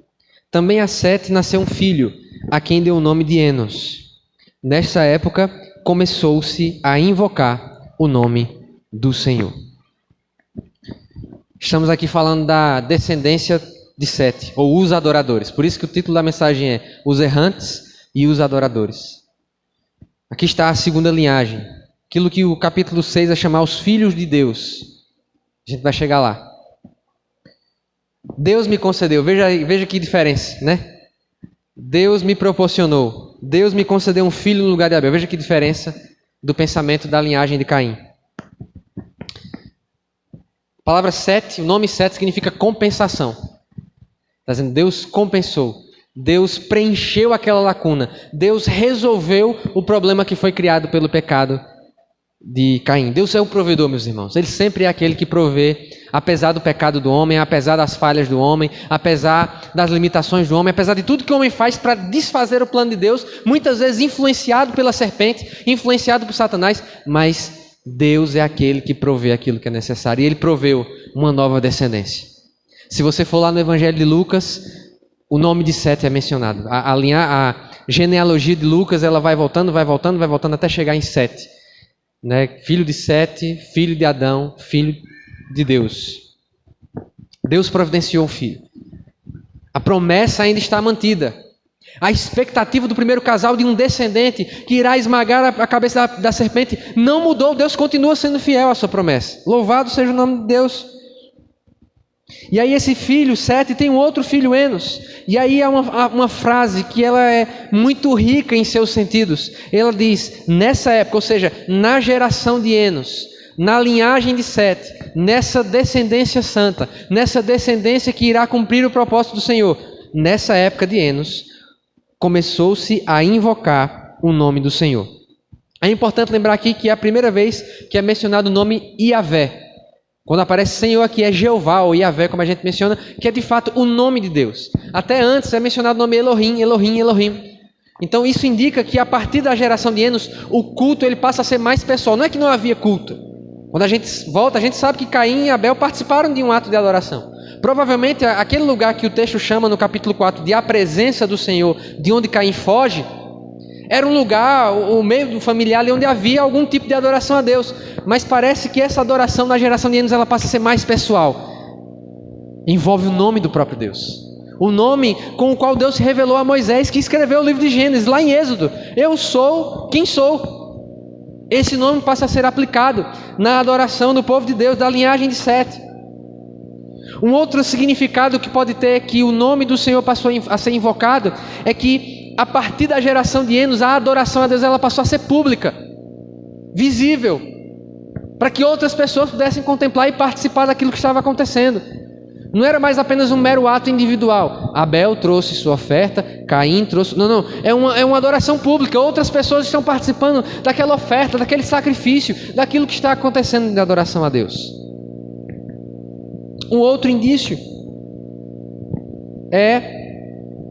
Também a Sete nasceu um filho, a quem deu o nome de Enos. Nesta época, começou-se a invocar o nome do Senhor. Estamos aqui falando da descendência de Sete, ou os adoradores. Por isso que o título da mensagem é Os Errantes e os Adoradores. Aqui está a segunda linhagem. Aquilo que o capítulo 6 vai chamar os filhos de Deus. A gente vai chegar lá. Deus me concedeu, veja que diferença, né? Deus me proporcionou, Deus me concedeu um filho no lugar de Abel. Veja que diferença do pensamento da linhagem de Caim. A palavra Sete, o nome Sete significa compensação. Está dizendo, Deus compensou, Deus preencheu aquela lacuna, Deus resolveu o problema que foi criado pelo pecado de Caim. Deus é o provedor, meus irmãos. Ele sempre é aquele que provê, apesar do pecado do homem, apesar das falhas do homem, apesar das limitações do homem, apesar de tudo que o homem faz para desfazer o plano de Deus, muitas vezes influenciado pela serpente, influenciado por Satanás, mas Deus é aquele que provê aquilo que é necessário, e Ele proveu uma nova descendência. Se você for lá no Evangelho de Lucas, o nome de Sete é mencionado. A genealogia de Lucas, ela vai voltando até chegar em Sete. Né? Filho de Sete, filho de Adão, filho de Deus. Deus providenciou um filho. A promessa ainda está mantida. A expectativa do primeiro casal de um descendente que irá esmagar a cabeça da serpente não mudou. Deus continua sendo fiel à sua promessa. Louvado seja o nome de Deus. E aí esse filho, Sete, tem um outro filho, Enos. E aí há uma frase que ela é muito rica em seus sentidos. Ela diz, nessa época, ou seja, na geração de Enos, na linhagem de Sete, nessa descendência santa, nessa descendência que irá cumprir o propósito do Senhor, nessa época de Enos, começou-se a invocar o nome do Senhor. É importante lembrar aqui que é a primeira vez que é mencionado o nome Iavé. Quando aparece Senhor aqui é Jeová ou Iavé, como a gente menciona, que é de fato o nome de Deus. Até antes é mencionado o nome Elohim, Elohim, Elohim. Então isso indica que a partir da geração de Enos, o culto ele passa a ser mais pessoal. Não é que não havia culto. Quando a gente volta, a gente sabe que Caim e Abel participaram de um ato de adoração. Provavelmente aquele lugar que o texto chama no capítulo 4 de a presença do Senhor, de onde Caim foge, era um lugar, o meio do familiar ali onde havia algum tipo de adoração a Deus. Mas parece que essa adoração na geração de Enos ela passa a ser mais pessoal. Envolve o nome do próprio Deus. O nome com o qual Deus se revelou a Moisés, que escreveu o livro de Gênesis, lá em Êxodo. Eu sou quem sou. Esse nome passa a ser aplicado na adoração do povo de Deus, da linhagem de Sete. Um outro significado que pode ter que o nome do Senhor passou a ser invocado é que a partir da geração de Enos, a adoração a Deus ela passou a ser pública, visível, para que outras pessoas pudessem contemplar e participar daquilo que estava acontecendo. Não era mais apenas um mero ato individual. Abel trouxe sua oferta, Caim trouxe... Não, é uma adoração pública. Outras pessoas estão participando daquela oferta, daquele sacrifício, daquilo que está acontecendo de adoração a Deus. Um outro indício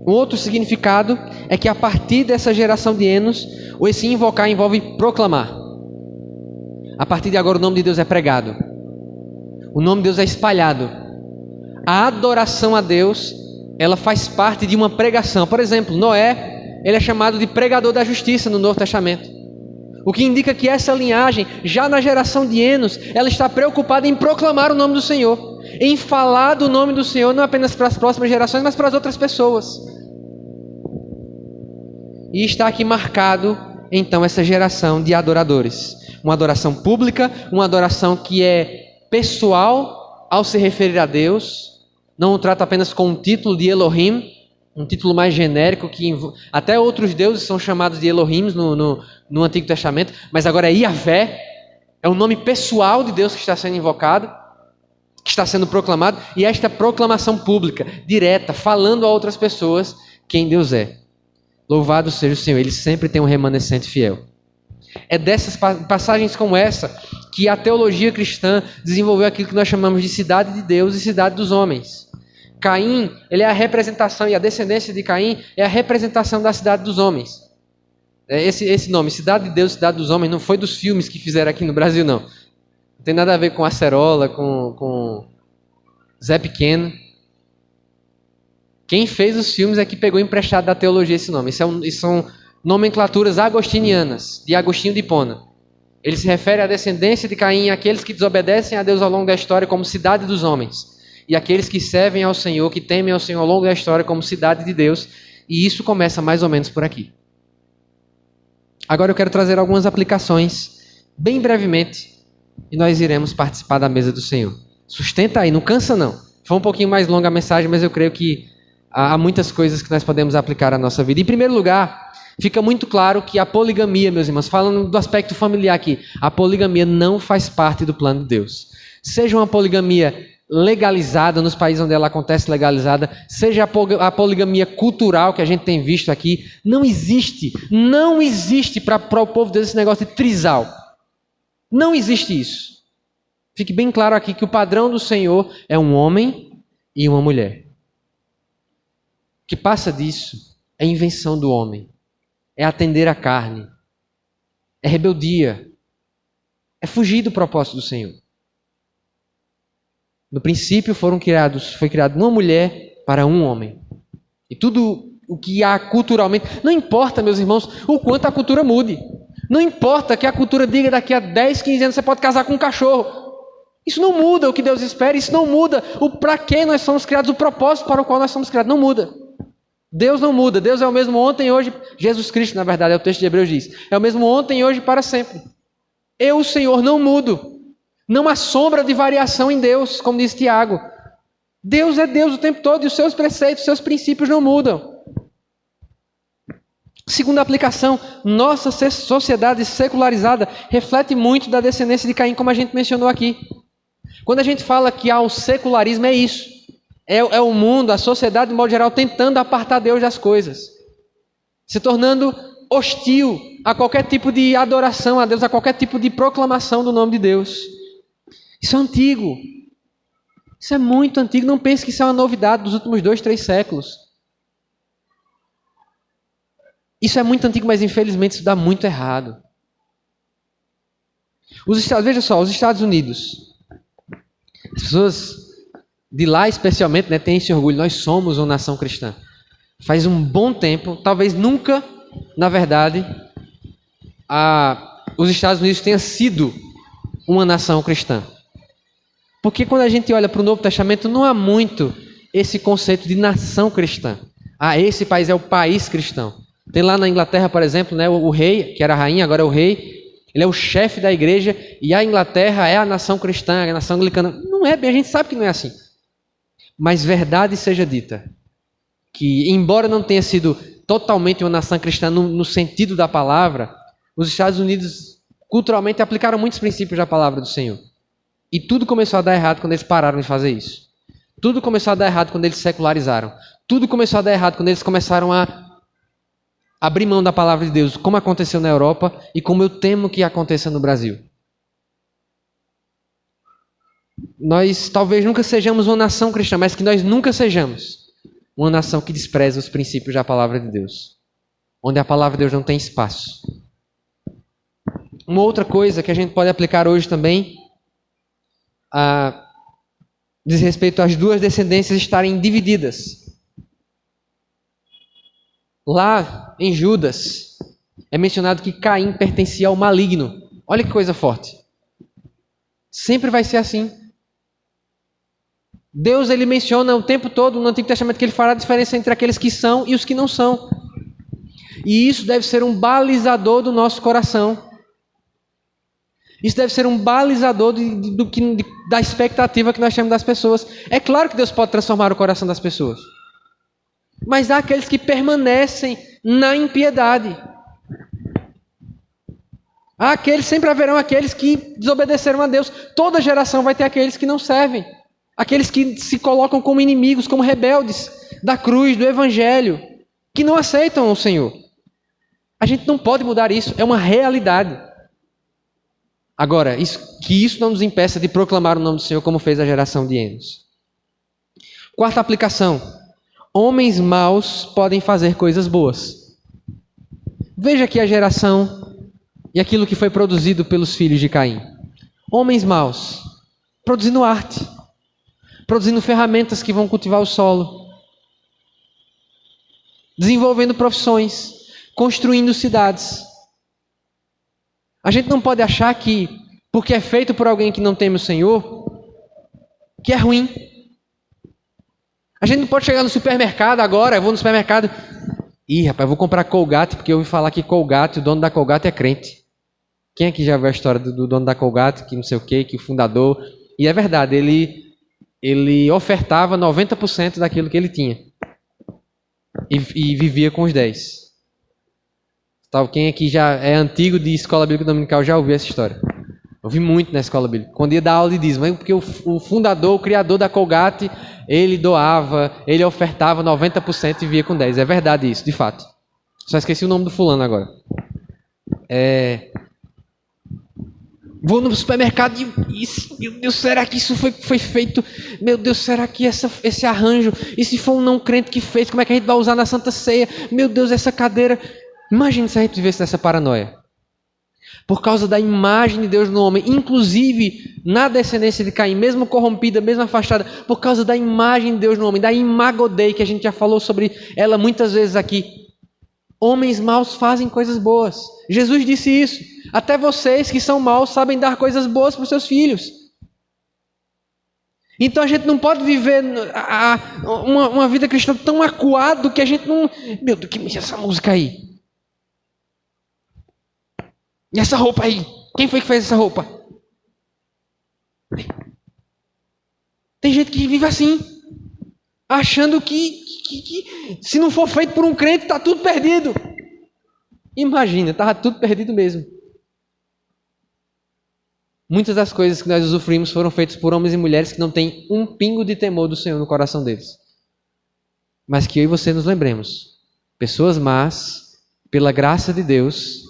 um outro significado é que a partir dessa geração de Enos, esse invocar envolve proclamar. A partir de agora o nome de Deus é pregado. O nome de Deus é espalhado. A adoração a Deus, ela faz parte de uma pregação. Por exemplo, Noé, ele é chamado de pregador da justiça no Novo Testamento. O que indica que essa linhagem, já na geração de Enos, ela está preocupada em proclamar o nome do Senhor. Em falar do nome do Senhor, não apenas para as próximas gerações, mas para as outras pessoas. E está aqui marcado, então, essa geração de adoradores. Uma adoração pública, uma adoração que é pessoal ao se referir a Deus. Não o trata apenas com um título de Elohim, um título mais genérico, que até outros deuses são chamados de Elohims no Antigo Testamento, mas agora é Yahvé, é o nome pessoal de Deus que está sendo invocado, que está sendo proclamado, e esta proclamação pública, direta, falando a outras pessoas quem Deus é. Louvado seja o Senhor, Ele sempre tem um remanescente fiel. É dessas passagens como essa que a teologia cristã desenvolveu aquilo que nós chamamos de cidade de Deus e cidade dos homens. Caim, ele é a representação, e a descendência de Caim é a representação da cidade dos homens. Esse nome, cidade de Deus, cidade dos homens, não foi dos filmes que fizeram aqui no Brasil, não. Não tem nada a ver com Acerola, com Zé Pequeno. Quem fez os filmes é que pegou emprestado da teologia esse nome. Isso são nomenclaturas agostinianas, de Agostinho de Hipona. Ele se refere à descendência de Caim, àqueles que desobedecem a Deus ao longo da história como cidade dos homens. E aqueles que servem ao Senhor, que temem ao Senhor ao longo da história como cidade de Deus. E isso começa mais ou menos por aqui. Agora eu quero trazer algumas aplicações, bem brevemente, e nós iremos participar da mesa do Senhor. Sustenta aí, não cansa não. Foi um pouquinho mais longa a mensagem, mas eu creio que há muitas coisas que nós podemos aplicar à nossa vida. Em primeiro lugar, fica muito claro que a poligamia, meus irmãos, falando do aspecto familiar aqui, a poligamia não faz parte do plano de Deus. Seja uma poligamia legalizada, nos países onde ela acontece legalizada, seja a poligamia cultural que a gente tem visto aqui, não existe para o povo de Deus esse negócio de trisal. Não existe isso. Fique bem claro aqui que o padrão do Senhor é um homem e uma mulher. O que passa disso é invenção do homem, é atender à carne, é rebeldia, é fugir do propósito do Senhor. No princípio foi criado uma mulher para um homem. E tudo o que há culturalmente, não importa, meus irmãos, o quanto a cultura mude. Não importa que a cultura diga daqui a 10, 15 anos você pode casar com um cachorro. Isso não muda o que Deus espera, isso não muda o para que nós somos criados, o propósito para o qual nós somos criados, não muda. Deus não muda, Deus é o mesmo ontem, hoje, Jesus Cristo, na verdade, é o texto de Hebreus diz, é o mesmo ontem, hoje e para sempre. Eu, o Senhor, não mudo. Não há sombra de variação em Deus, como diz Tiago. Deus é Deus o tempo todo e os seus preceitos, os seus princípios não mudam. Segunda aplicação, nossa sociedade secularizada reflete muito da descendência de Caim, como a gente mencionou aqui. Quando a gente fala que há o secularismo, é isso. É o mundo, a sociedade, de modo geral, tentando apartar Deus das coisas. Se tornando hostil a qualquer tipo de adoração a Deus, a qualquer tipo de proclamação do nome de Deus. Isso é antigo. Isso é muito antigo. Não pense que isso é uma novidade dos últimos 2, 3 séculos. Isso é muito antigo, mas infelizmente isso dá muito errado. Veja só, os Estados Unidos. As pessoas de lá especialmente, né, tem esse orgulho. Nós somos uma nação cristã. Faz um bom tempo, talvez nunca, na verdade, os Estados Unidos tenha sido uma nação cristã. Porque quando a gente olha para o Novo Testamento, não há muito esse conceito de nação cristã. Esse país é o país cristão. Tem lá na Inglaterra, por exemplo, né, o rei, que era a rainha, agora é o rei, ele é o chefe da igreja, e a Inglaterra é a nação cristã, é a nação anglicana. Não é bem, a gente sabe que não é assim. Mas verdade seja dita, que embora não tenha sido totalmente uma nação cristã no sentido da palavra, os Estados Unidos culturalmente aplicaram muitos princípios da palavra do Senhor. E tudo começou a dar errado quando eles pararam de fazer isso. Tudo começou a dar errado quando eles secularizaram. Tudo começou a dar errado quando eles começaram a abrir mão da palavra de Deus, como aconteceu na Europa e como eu temo que aconteça no Brasil. Nós talvez nunca sejamos uma nação cristã, mas que nós nunca sejamos uma nação que despreza os princípios da palavra de Deus, onde a palavra de Deus não tem espaço. Uma outra coisa que a gente pode aplicar hoje também diz respeito às duas descendências estarem divididas. Lá em Judas é mencionado que Caim pertencia ao maligno. Olha que coisa forte. Sempre vai ser assim. Deus ele menciona o tempo todo no Antigo Testamento que ele fará a diferença entre aqueles que são e os que não são. E isso deve ser um balizador do nosso coração. Isso deve ser um balizador da expectativa que nós temos das pessoas. É claro que Deus pode transformar o coração das pessoas. Mas há aqueles que permanecem na impiedade. Sempre haverão aqueles que desobedeceram a Deus. Toda geração vai ter aqueles que não servem. Aqueles que se colocam como inimigos, como rebeldes da cruz, do evangelho, que não aceitam o Senhor. A gente não pode mudar isso, é uma realidade. Agora, que isso não nos impeça de proclamar o nome do Senhor como fez a geração de Enos. Quarta aplicação. Homens maus podem fazer coisas boas. Veja aqui a geração e aquilo que foi produzido pelos filhos de Caim. Homens maus, produzindo arte, produzindo ferramentas que vão cultivar o solo, desenvolvendo profissões, construindo cidades. A gente não pode achar que, porque é feito por alguém que não teme o Senhor, que é ruim. A gente não pode chegar no supermercado agora, eu vou no supermercado, rapaz, eu vou comprar Colgate, porque eu ouvi falar que Colgate, o dono da Colgate é crente. Quem aqui já viu a história do dono da Colgate, que não sei o quê, que o fundador... E é verdade, ele ofertava 90% daquilo que ele tinha. E vivia com os 10%. Quem aqui já é antigo de escola bíblica dominical já ouviu essa história. Eu vi muito na escola bíblica. Quando ia dar aula de dízimo, porque o fundador, o criador da Colgate, ele doava, ele ofertava 90% e via com 10%. É verdade isso, de fato. Só esqueci o nome do fulano agora. Vou no supermercado e meu Deus, será que isso foi feito? Meu Deus, será que esse arranjo, e se for um não crente que fez, como é que a gente vai usar na Santa Ceia? Meu Deus, essa cadeira... Imagine se a gente vivesse nessa paranoia. Por causa da imagem de Deus no homem, inclusive na descendência de Caim, mesmo corrompida, mesmo afastada, por causa da imagem de Deus no homem, da imago Dei, que a gente já falou sobre ela muitas vezes aqui. Homens maus fazem coisas boas. Jesus disse isso. Até vocês que são maus sabem dar coisas boas para os seus filhos. Então a gente não pode viver uma vida cristã tão acuado que a gente não... Meu Deus, que é essa música aí? E essa roupa aí? Quem foi que fez essa roupa? Tem gente que vive assim, achando que se não for feito por um crente, está tudo perdido. Imagina, estava tudo perdido mesmo. Muitas das coisas que nós usufruímos foram feitas por homens e mulheres que não têm um pingo de temor do Senhor no coração deles. Mas que eu e você nos lembremos. Pessoas más, pela graça de Deus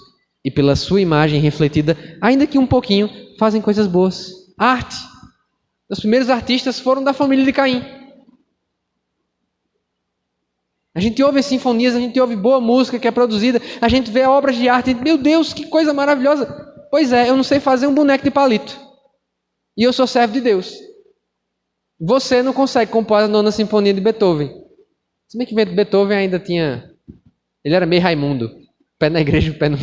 e pela sua imagem refletida, ainda que um pouquinho, fazem coisas boas. Arte. Os primeiros artistas foram da família de Caim. A gente ouve sinfonias, a gente ouve boa música que é produzida, a gente vê obras de arte, meu Deus, que coisa maravilhosa. Pois é, eu não sei fazer um boneco de palito. E eu sou servo de Deus. Você não consegue compor a nona sinfonia de Beethoven. Se bem que Beethoven ainda tinha... Ele era meio Raimundo. Pé na igreja, pé no...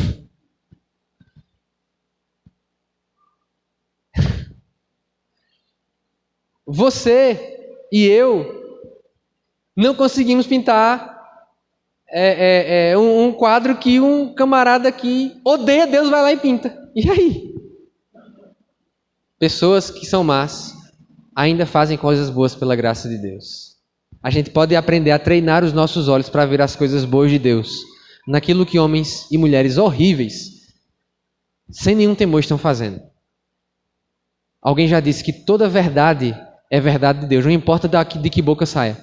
Você e eu não conseguimos pintar um quadro que um camarada que odeia Deus vai lá e pinta. E aí? Pessoas que são más ainda fazem coisas boas pela graça de Deus. A gente pode aprender a treinar os nossos olhos para ver as coisas boas de Deus naquilo que homens e mulheres horríveis, sem nenhum temor, estão fazendo. Alguém já disse que toda verdade é verdade de Deus, não importa de que boca saia.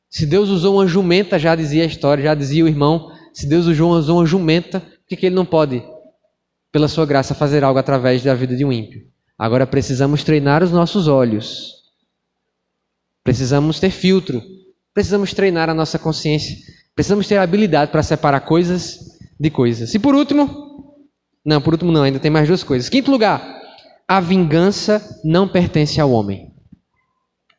Se Deus usou uma jumenta, já dizia a história, já dizia o irmão, se Deus usou uma jumenta, por que ele não pode, pela sua graça, fazer algo através da vida de um ímpio? Agora precisamos treinar os nossos olhos. Precisamos ter filtro. Precisamos treinar a nossa consciência. Precisamos ter habilidade para separar coisas de coisas. E por último não, ainda tem mais duas coisas. Quinto lugar, a vingança não pertence ao homem.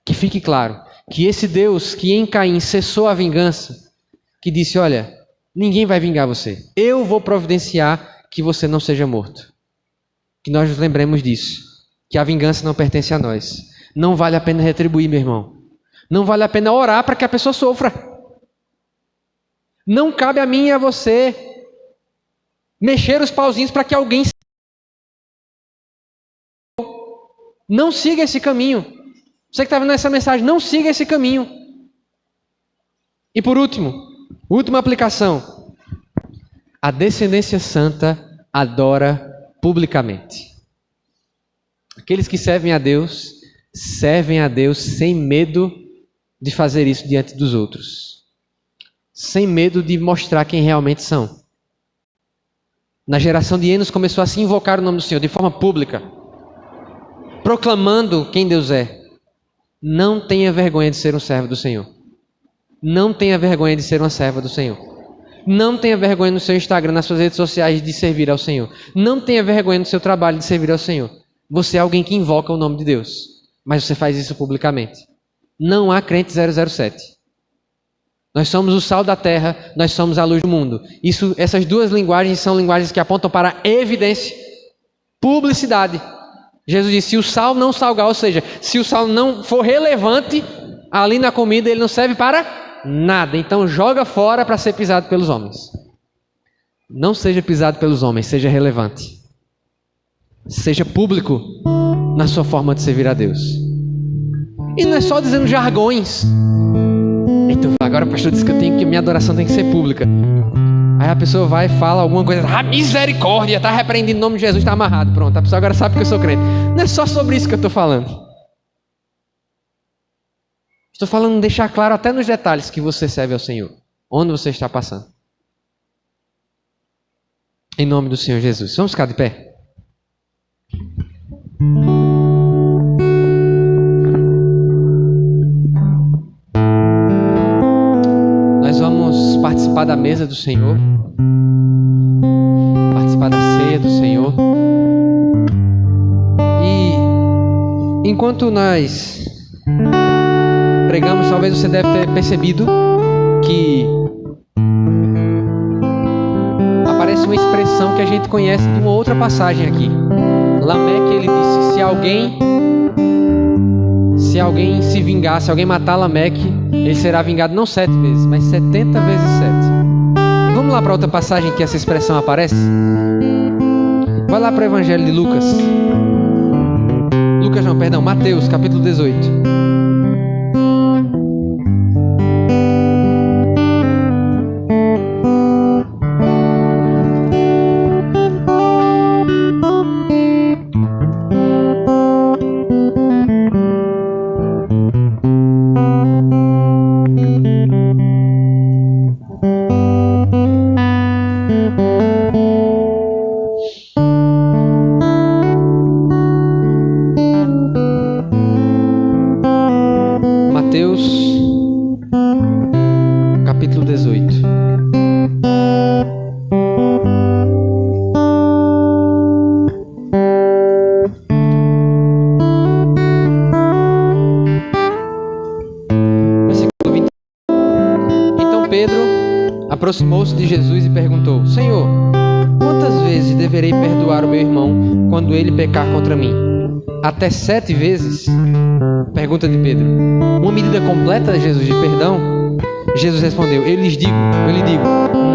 Que fique claro que esse Deus que em Caim cessou a vingança, que disse, olha, ninguém vai vingar você. Eu vou providenciar que você não seja morto. Que nós nos lembremos disso. Que a vingança não pertence a nós. Não vale a pena retribuir, meu irmão. Não vale a pena orar para que a pessoa sofra. Não cabe a mim e a você mexer os pauzinhos para que alguém... Não siga esse caminho. Você que está vendo essa mensagem, não siga esse caminho. E por último, última aplicação. A descendência santa adora publicamente. Aqueles que servem a Deus sem medo de fazer isso diante dos outros. Sem medo de mostrar quem realmente são. Na geração de Enos começou a se invocar o nome do Senhor de forma pública, proclamando quem Deus é. Não tenha vergonha de ser um servo do Senhor. Não tenha vergonha de ser uma serva do Senhor. Não tenha vergonha no seu Instagram, nas suas redes sociais de servir ao Senhor. Não tenha vergonha no seu trabalho de servir ao Senhor. Você é alguém que invoca o nome de Deus, mas você faz isso publicamente. Não há crente 007. Nós somos o sal da terra, nós somos a luz do mundo. Essas duas linguagens são linguagens que apontam para evidência, publicidade. Jesus disse, se o sal não salgar, ou seja, se o sal não for relevante ali na comida, ele não serve para nada. Então joga fora para ser pisado pelos homens. Não seja pisado pelos homens, seja relevante. Seja público na sua forma de servir a Deus. E não é só dizendo jargões. Então, agora o pastor disse que minha adoração tem que ser pública. Aí a pessoa vai e fala alguma coisa, misericórdia, está repreendido em nome de Jesus, está amarrado, pronto. A pessoa agora sabe que eu sou crente. Não é só sobre isso que eu estou falando. Estou falando de deixar claro até nos detalhes que você serve ao Senhor. Onde você está passando. Em nome do Senhor Jesus. Vamos ficar de pé? Nós vamos participar da mesa do Senhor, participar da ceia do Senhor. E enquanto nós pregamos, talvez você deve ter percebido que aparece uma expressão que a gente conhece de uma outra passagem aqui. Lameque, ele disse, se alguém se vingar, se alguém matar Lameque, ele será vingado não 7 vezes, mas 70 vezes 7. Vamos lá para outra passagem que essa expressão aparece? Vai lá para o Evangelho de Mateus, capítulo 18. aproximou-se de Jesus e perguntou: Senhor, quantas vezes deverei perdoar o meu irmão quando ele pecar contra mim? Até 7 vezes? Pergunta de Pedro. Uma medida completa, Jesus, de perdão? Jesus respondeu: eu lhe digo,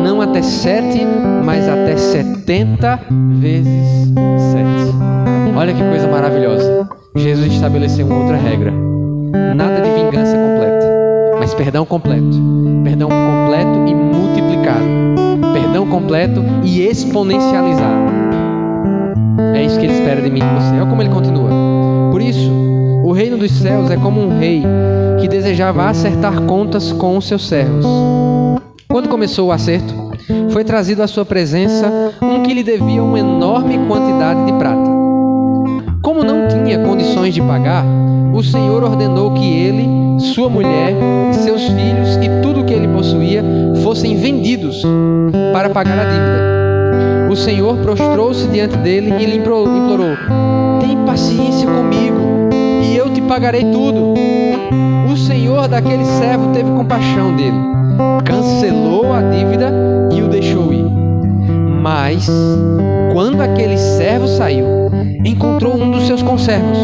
não até 7, mas até 70 vezes 7. Olha que coisa maravilhosa. Jesus estabeleceu uma outra regra. Nada de vingança completa, mas perdão completo. Perdão completo e multiplicado. Perdão completo e exponencializado. É isso que ele espera de mim e de você. Olha como ele continua. Por isso, o reino dos céus é como um rei que desejava acertar contas com os seus servos. Quando começou o acerto, foi trazido à sua presença um que lhe devia uma enorme quantidade de prata. Como não tinha condições de pagar, o Senhor ordenou que ele, sua mulher, seus filhos e tudo o que ele possuía fossem vendidos para pagar a dívida. O Senhor prostrou-se diante dele e lhe implorou: tem paciência comigo e eu te pagarei tudo. O Senhor daquele servo teve compaixão dele, cancelou a dívida e o deixou ir. Mas, quando aquele servo saiu, encontrou um dos seus conservos,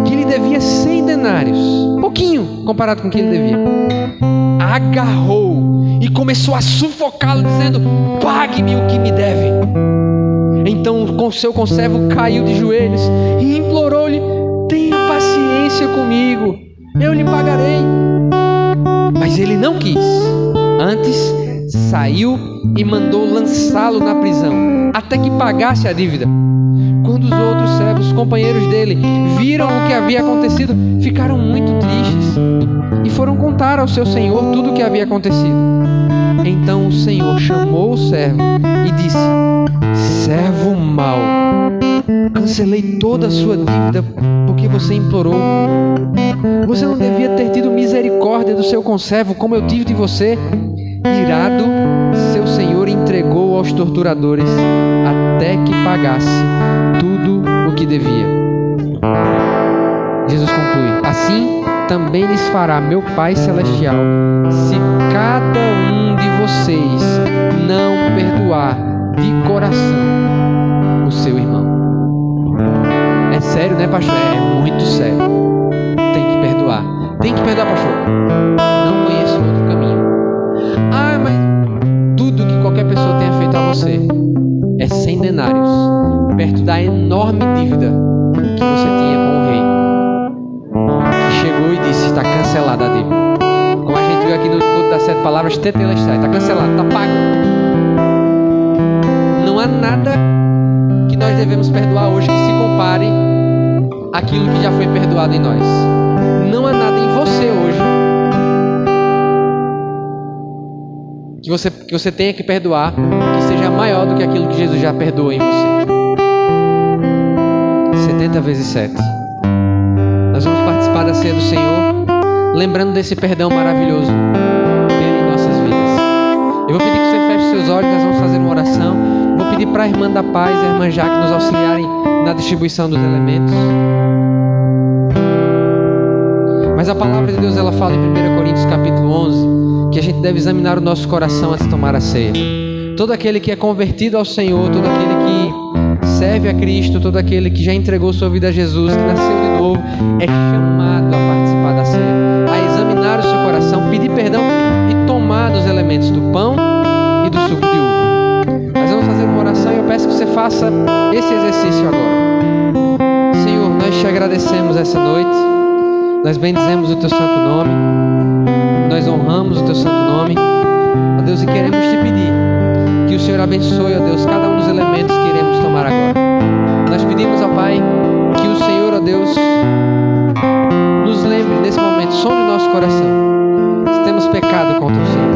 que lhe devia 100 denários, pouquinho comparado com o que ele devia. Agarrou e começou a sufocá-lo, dizendo: pague-me o que me deve. Então o seu conservo caiu de joelhos e implorou-lhe: tenha paciência comigo, eu lhe pagarei. Mas ele não quis. Antes, saiu e mandou lançá-lo na prisão, até que pagasse a dívida. Quando os outros servos, companheiros dele, viram o que havia acontecido, ficaram muito tristes e foram contar ao seu senhor tudo o que havia acontecido. Então o Senhor chamou o servo e disse: servo mau, cancelei toda a sua dívida porque você implorou. Você não devia ter tido misericórdia do seu conservo como eu tive de você? Irado, seu senhor entregou aos torturadores até que pagasse tudo o que devia. Jesus conclui: assim também lhes fará meu Pai Celestial, se cada um de vocês não perdoar de coração o seu irmão. É sério, né, pastor? É muito sério. Tem que perdoar. Tem que perdoar, pastor. Não conheço outro caminho. Ah, mas tudo que qualquer pessoa tenha feito a você é 100 denários, perto da enorme dívida que você tinha com o rei, que chegou e disse: está cancelada a dívida. Como a gente viu aqui no culto das 7 palavras, tetelestai, está cancelado, está pago. Não há nada que nós devemos perdoar hoje que se compare àquilo que já foi perdoado em nós. Não há nada em você hoje que você tenha que perdoar que seja maior do que aquilo que Jesus já perdoou em você. 70 vezes 7. Nós vamos participar da ceia do Senhor, lembrando desse perdão maravilhoso dele em nossas vidas. Eu vou pedir que você feche seus olhos, nós vamos fazer uma oração. Vou pedir para a irmã da paz e a irmã Jaque nos auxiliarem na distribuição dos elementos. Mas a palavra de Deus, ela fala em 1 Coríntios capítulo 11, que a gente deve examinar o nosso coração antes de tomar a ceia. Todo aquele que é convertido ao Senhor, todo aquele que serve a Cristo, todo aquele que já entregou sua vida a Jesus, que nasceu de novo, é chamado a participar da ceia, a examinar o seu coração, pedir perdão e tomar dos elementos do pão e do suco de uva. Nós vamos fazer uma oração e eu peço que você faça esse exercício agora. Senhor, nós te agradecemos essa noite, nós bendizemos o teu santo nome, nós honramos o teu santo nome, ó Deus, e queremos te pedir que o Senhor abençoe, ó Deus, cada um dos elementos que iremos tomar agora. Nós pedimos, ó Pai, que o Senhor, ó Deus, nos lembre nesse momento, sonde o nosso coração, se temos pecado contra o Senhor,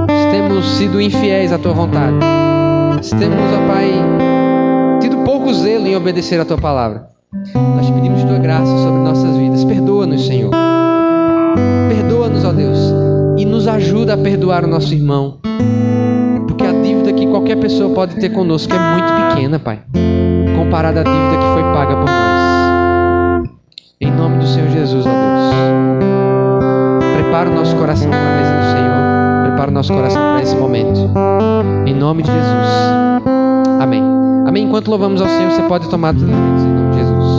se temos sido infiéis à tua vontade, se temos, ó Pai, tido pouco zelo em obedecer a tua palavra. Nós te pedimos tua graça sobre nossas vidas. Perdoa-nos, Senhor. Perdoa-nos, ó Deus, e nos ajuda a perdoar o nosso irmão, porque a dívida que qualquer pessoa pode ter conosco é muito pequena, Pai, comparada à dívida que foi paga por nós. Em nome do Senhor Jesus, ó Deus, prepara o nosso coração para a mesa do Senhor, prepara o nosso coração para esse momento. Em nome de Jesus. Amém. Amém. Enquanto louvamos ao Senhor, você pode tomar os elementos em nome de Jesus.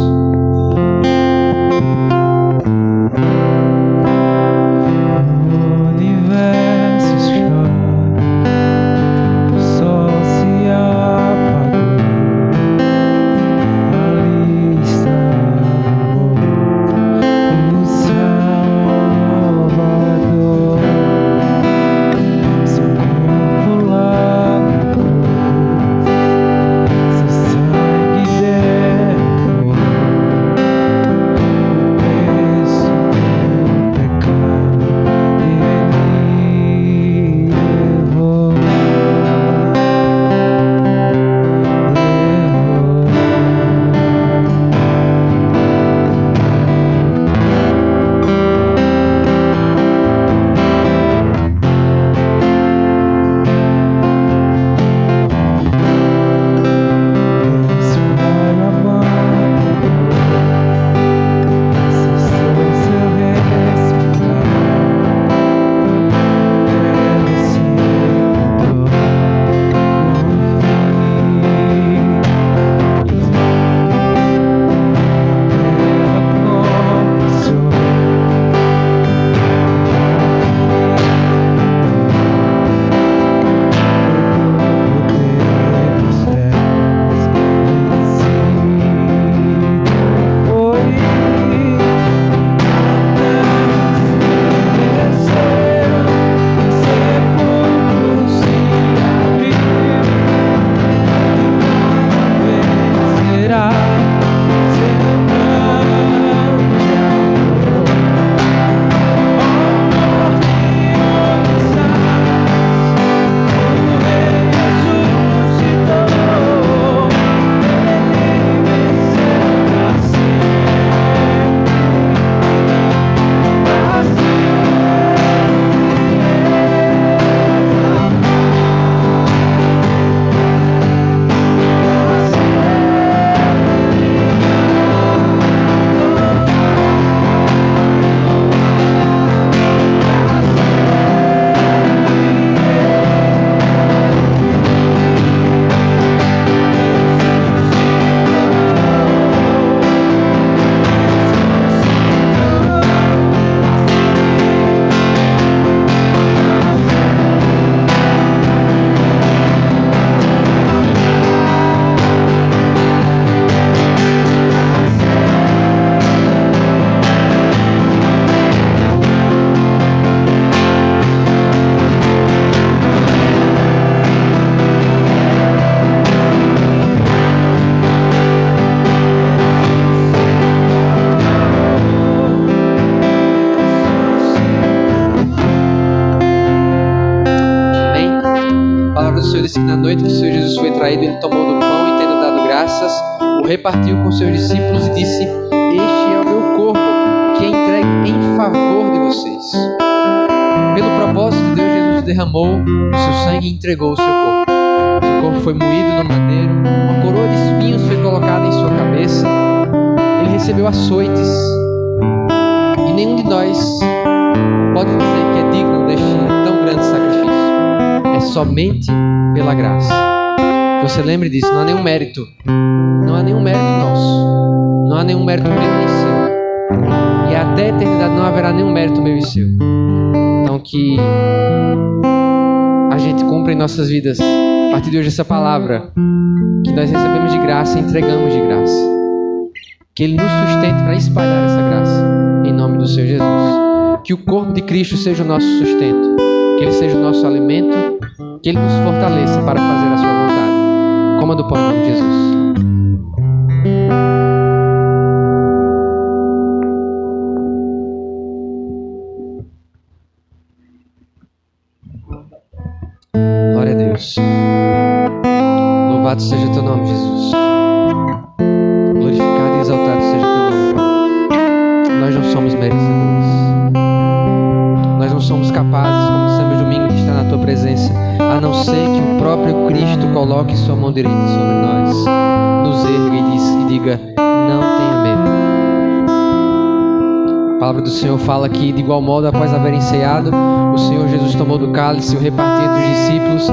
Diz que na noite que o Senhor Jesus foi traído, ele tomou do pão e, tendo dado graças, o repartiu com seus discípulos e disse: este é o meu corpo, que é entregue em favor de vocês. Pelo propósito de Deus, Jesus derramou o seu sangue e entregou o seu corpo. Seu corpo foi moído no madeiro, uma coroa de espinhos foi colocada em sua cabeça, ele recebeu açoites, e nenhum de nós pode dizer que é digno deste tão grande sacrifício. É somente pela graça. Que você lembre disso, não há nenhum mérito. Não há nenhum mérito nosso. Não há nenhum mérito meu nem seu. E até a eternidade não haverá nenhum mérito meu e seu. Então que a gente cumpra em nossas vidas, a partir de hoje, essa palavra que nós recebemos de graça e entregamos de graça. Que Ele nos sustente para espalhar essa graça. Em nome do Senhor Jesus. Que o corpo de Cristo seja o nosso sustento. Que Ele seja o nosso alimento. Que Ele nos fortaleça para fazer a sua vontade. Coma do pão em nome de Jesus. Glória a Deus. Louvado seja teu nome, Jesus. Glorificado e exaltado seja teu nome, Pai. Nós não somos merecedores. Nós não somos capazes, como dissemos domingo, de estar na tua presença, a não ser que o próprio Cristo coloque sua mão direita sobre nós, nos erga e diga: não tenha medo. A palavra do Senhor fala que, de igual modo, após haverem ceado, o Senhor Jesus tomou do cálice, o repartiu entre os discípulos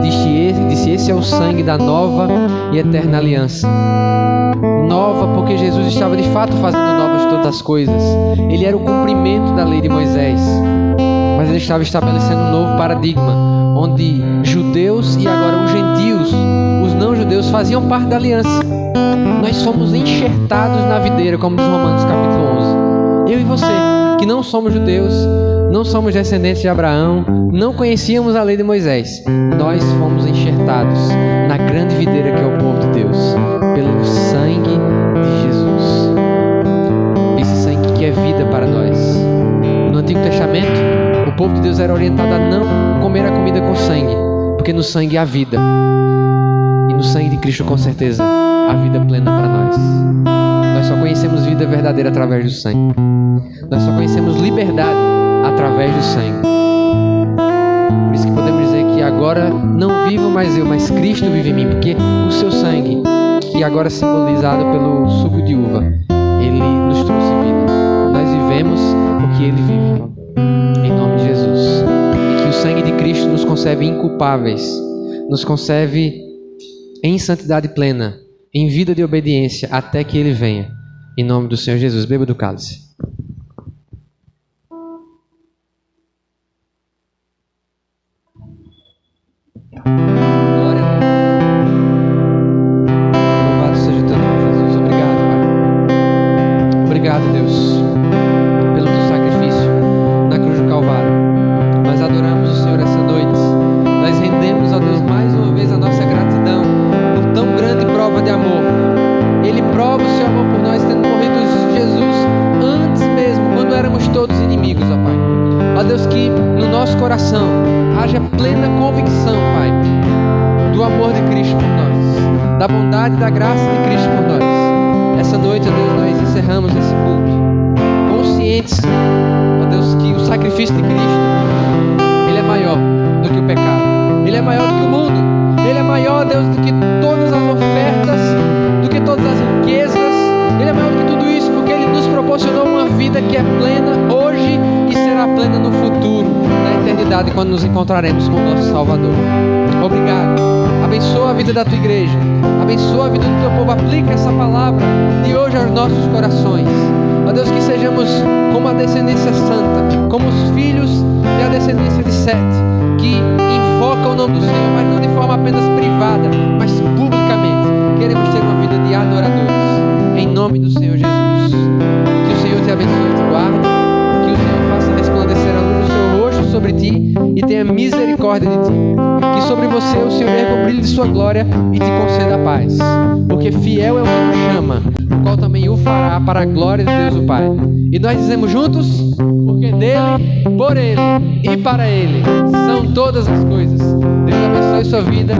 e disse: esse é o sangue da nova e eterna aliança. Nova porque Jesus estava de fato fazendo novas todas as coisas. Ele era o cumprimento da lei de Moisés, mas ele estava estabelecendo um novo paradigma, onde judeus e agora os gentios, os não-judeus, faziam parte da aliança. Nós somos enxertados na videira, como diz Romanos capítulo 11. Eu e você, que não somos judeus, não somos descendentes de Abraão, não conhecíamos a lei de Moisés, nós fomos enxertados na grande videira que é o povo de Deus, pelo sangue de Jesus. Esse sangue que é vida para nós. No Antigo Testamento, o povo de Deus era orientado a não comer a comida com sangue, porque no sangue há vida. E no sangue de Cristo, com certeza, há vida plena para nós. Nós só conhecemos vida verdadeira através do sangue. Nós só conhecemos liberdade através do sangue. Por isso que podemos dizer que agora não vivo mais eu, mas Cristo vive em mim, porque o seu sangue, que agora é simbolizado pelo suco de uva, ele nos trouxe vida. Nós vivemos porque ele vive. Em nome de Jesus. E que o sangue de Cristo nos conserve inculpáveis, nos conserve em santidade plena, em vida de obediência, até que ele venha. Em nome do Senhor Jesus. Beba do cálice. Glória a Deus. Louvado seja teu nome, Jesus. Obrigado, Pai. Obrigado, Deus, pelo teu sacrifício na cruz do Calvário. Nós adoramos o Senhor essa noite. Nós rendemos a Deus mais uma vez a nossa gratidão por tão grande prova de amor. Ele prova o seu amor por nós, tendo morrido Jesus antes mesmo, quando éramos todos inimigos, ó Pai. Ó Deus, que no nosso coração haja plena convicção, Pai, do amor de Cristo por nós, da bondade e da graça de Cristo por nós. Essa noite, ó Deus, nós encerramos esse culto conscientes, ó Deus, que o sacrifício de Cristo, ele é maior do que o pecado, ele é maior do que o mundo, ele é maior, Deus, do que todas as ofertas, do que todas as riquezas. Ele é maior do que tudo isso, porque ele nos proporcionou uma vida que é plena hoje e será plena no futuro, na eternidade, quando nos encontraremos com o nosso Salvador. Obrigado. Abençoa a vida da tua igreja, abençoa a vida do teu povo. Aplica essa palavra de hoje aos nossos corações. Ó Deus, que sejamos como a descendência santa, como os filhos da descendência de Sete, que invoca o nome do Senhor, mas não de forma apenas privada, mas publicamente. Queremos ter uma vida de adoradores, em nome do Senhor Jesus. Que o Senhor te abençoe e te guarde, que o Senhor faça resplandecer a luz do seu rosto sobre ti e tenha misericórdia de ti. Que sobre você o Senhor erga o brilho de sua glória e te conceda a paz, porque fiel é o que nos chama, o qual também o fará para a glória de Deus o Pai. E nós dizemos juntos: porque dele, por ele e para ele são todas as coisas. Deus abençoe sua vida.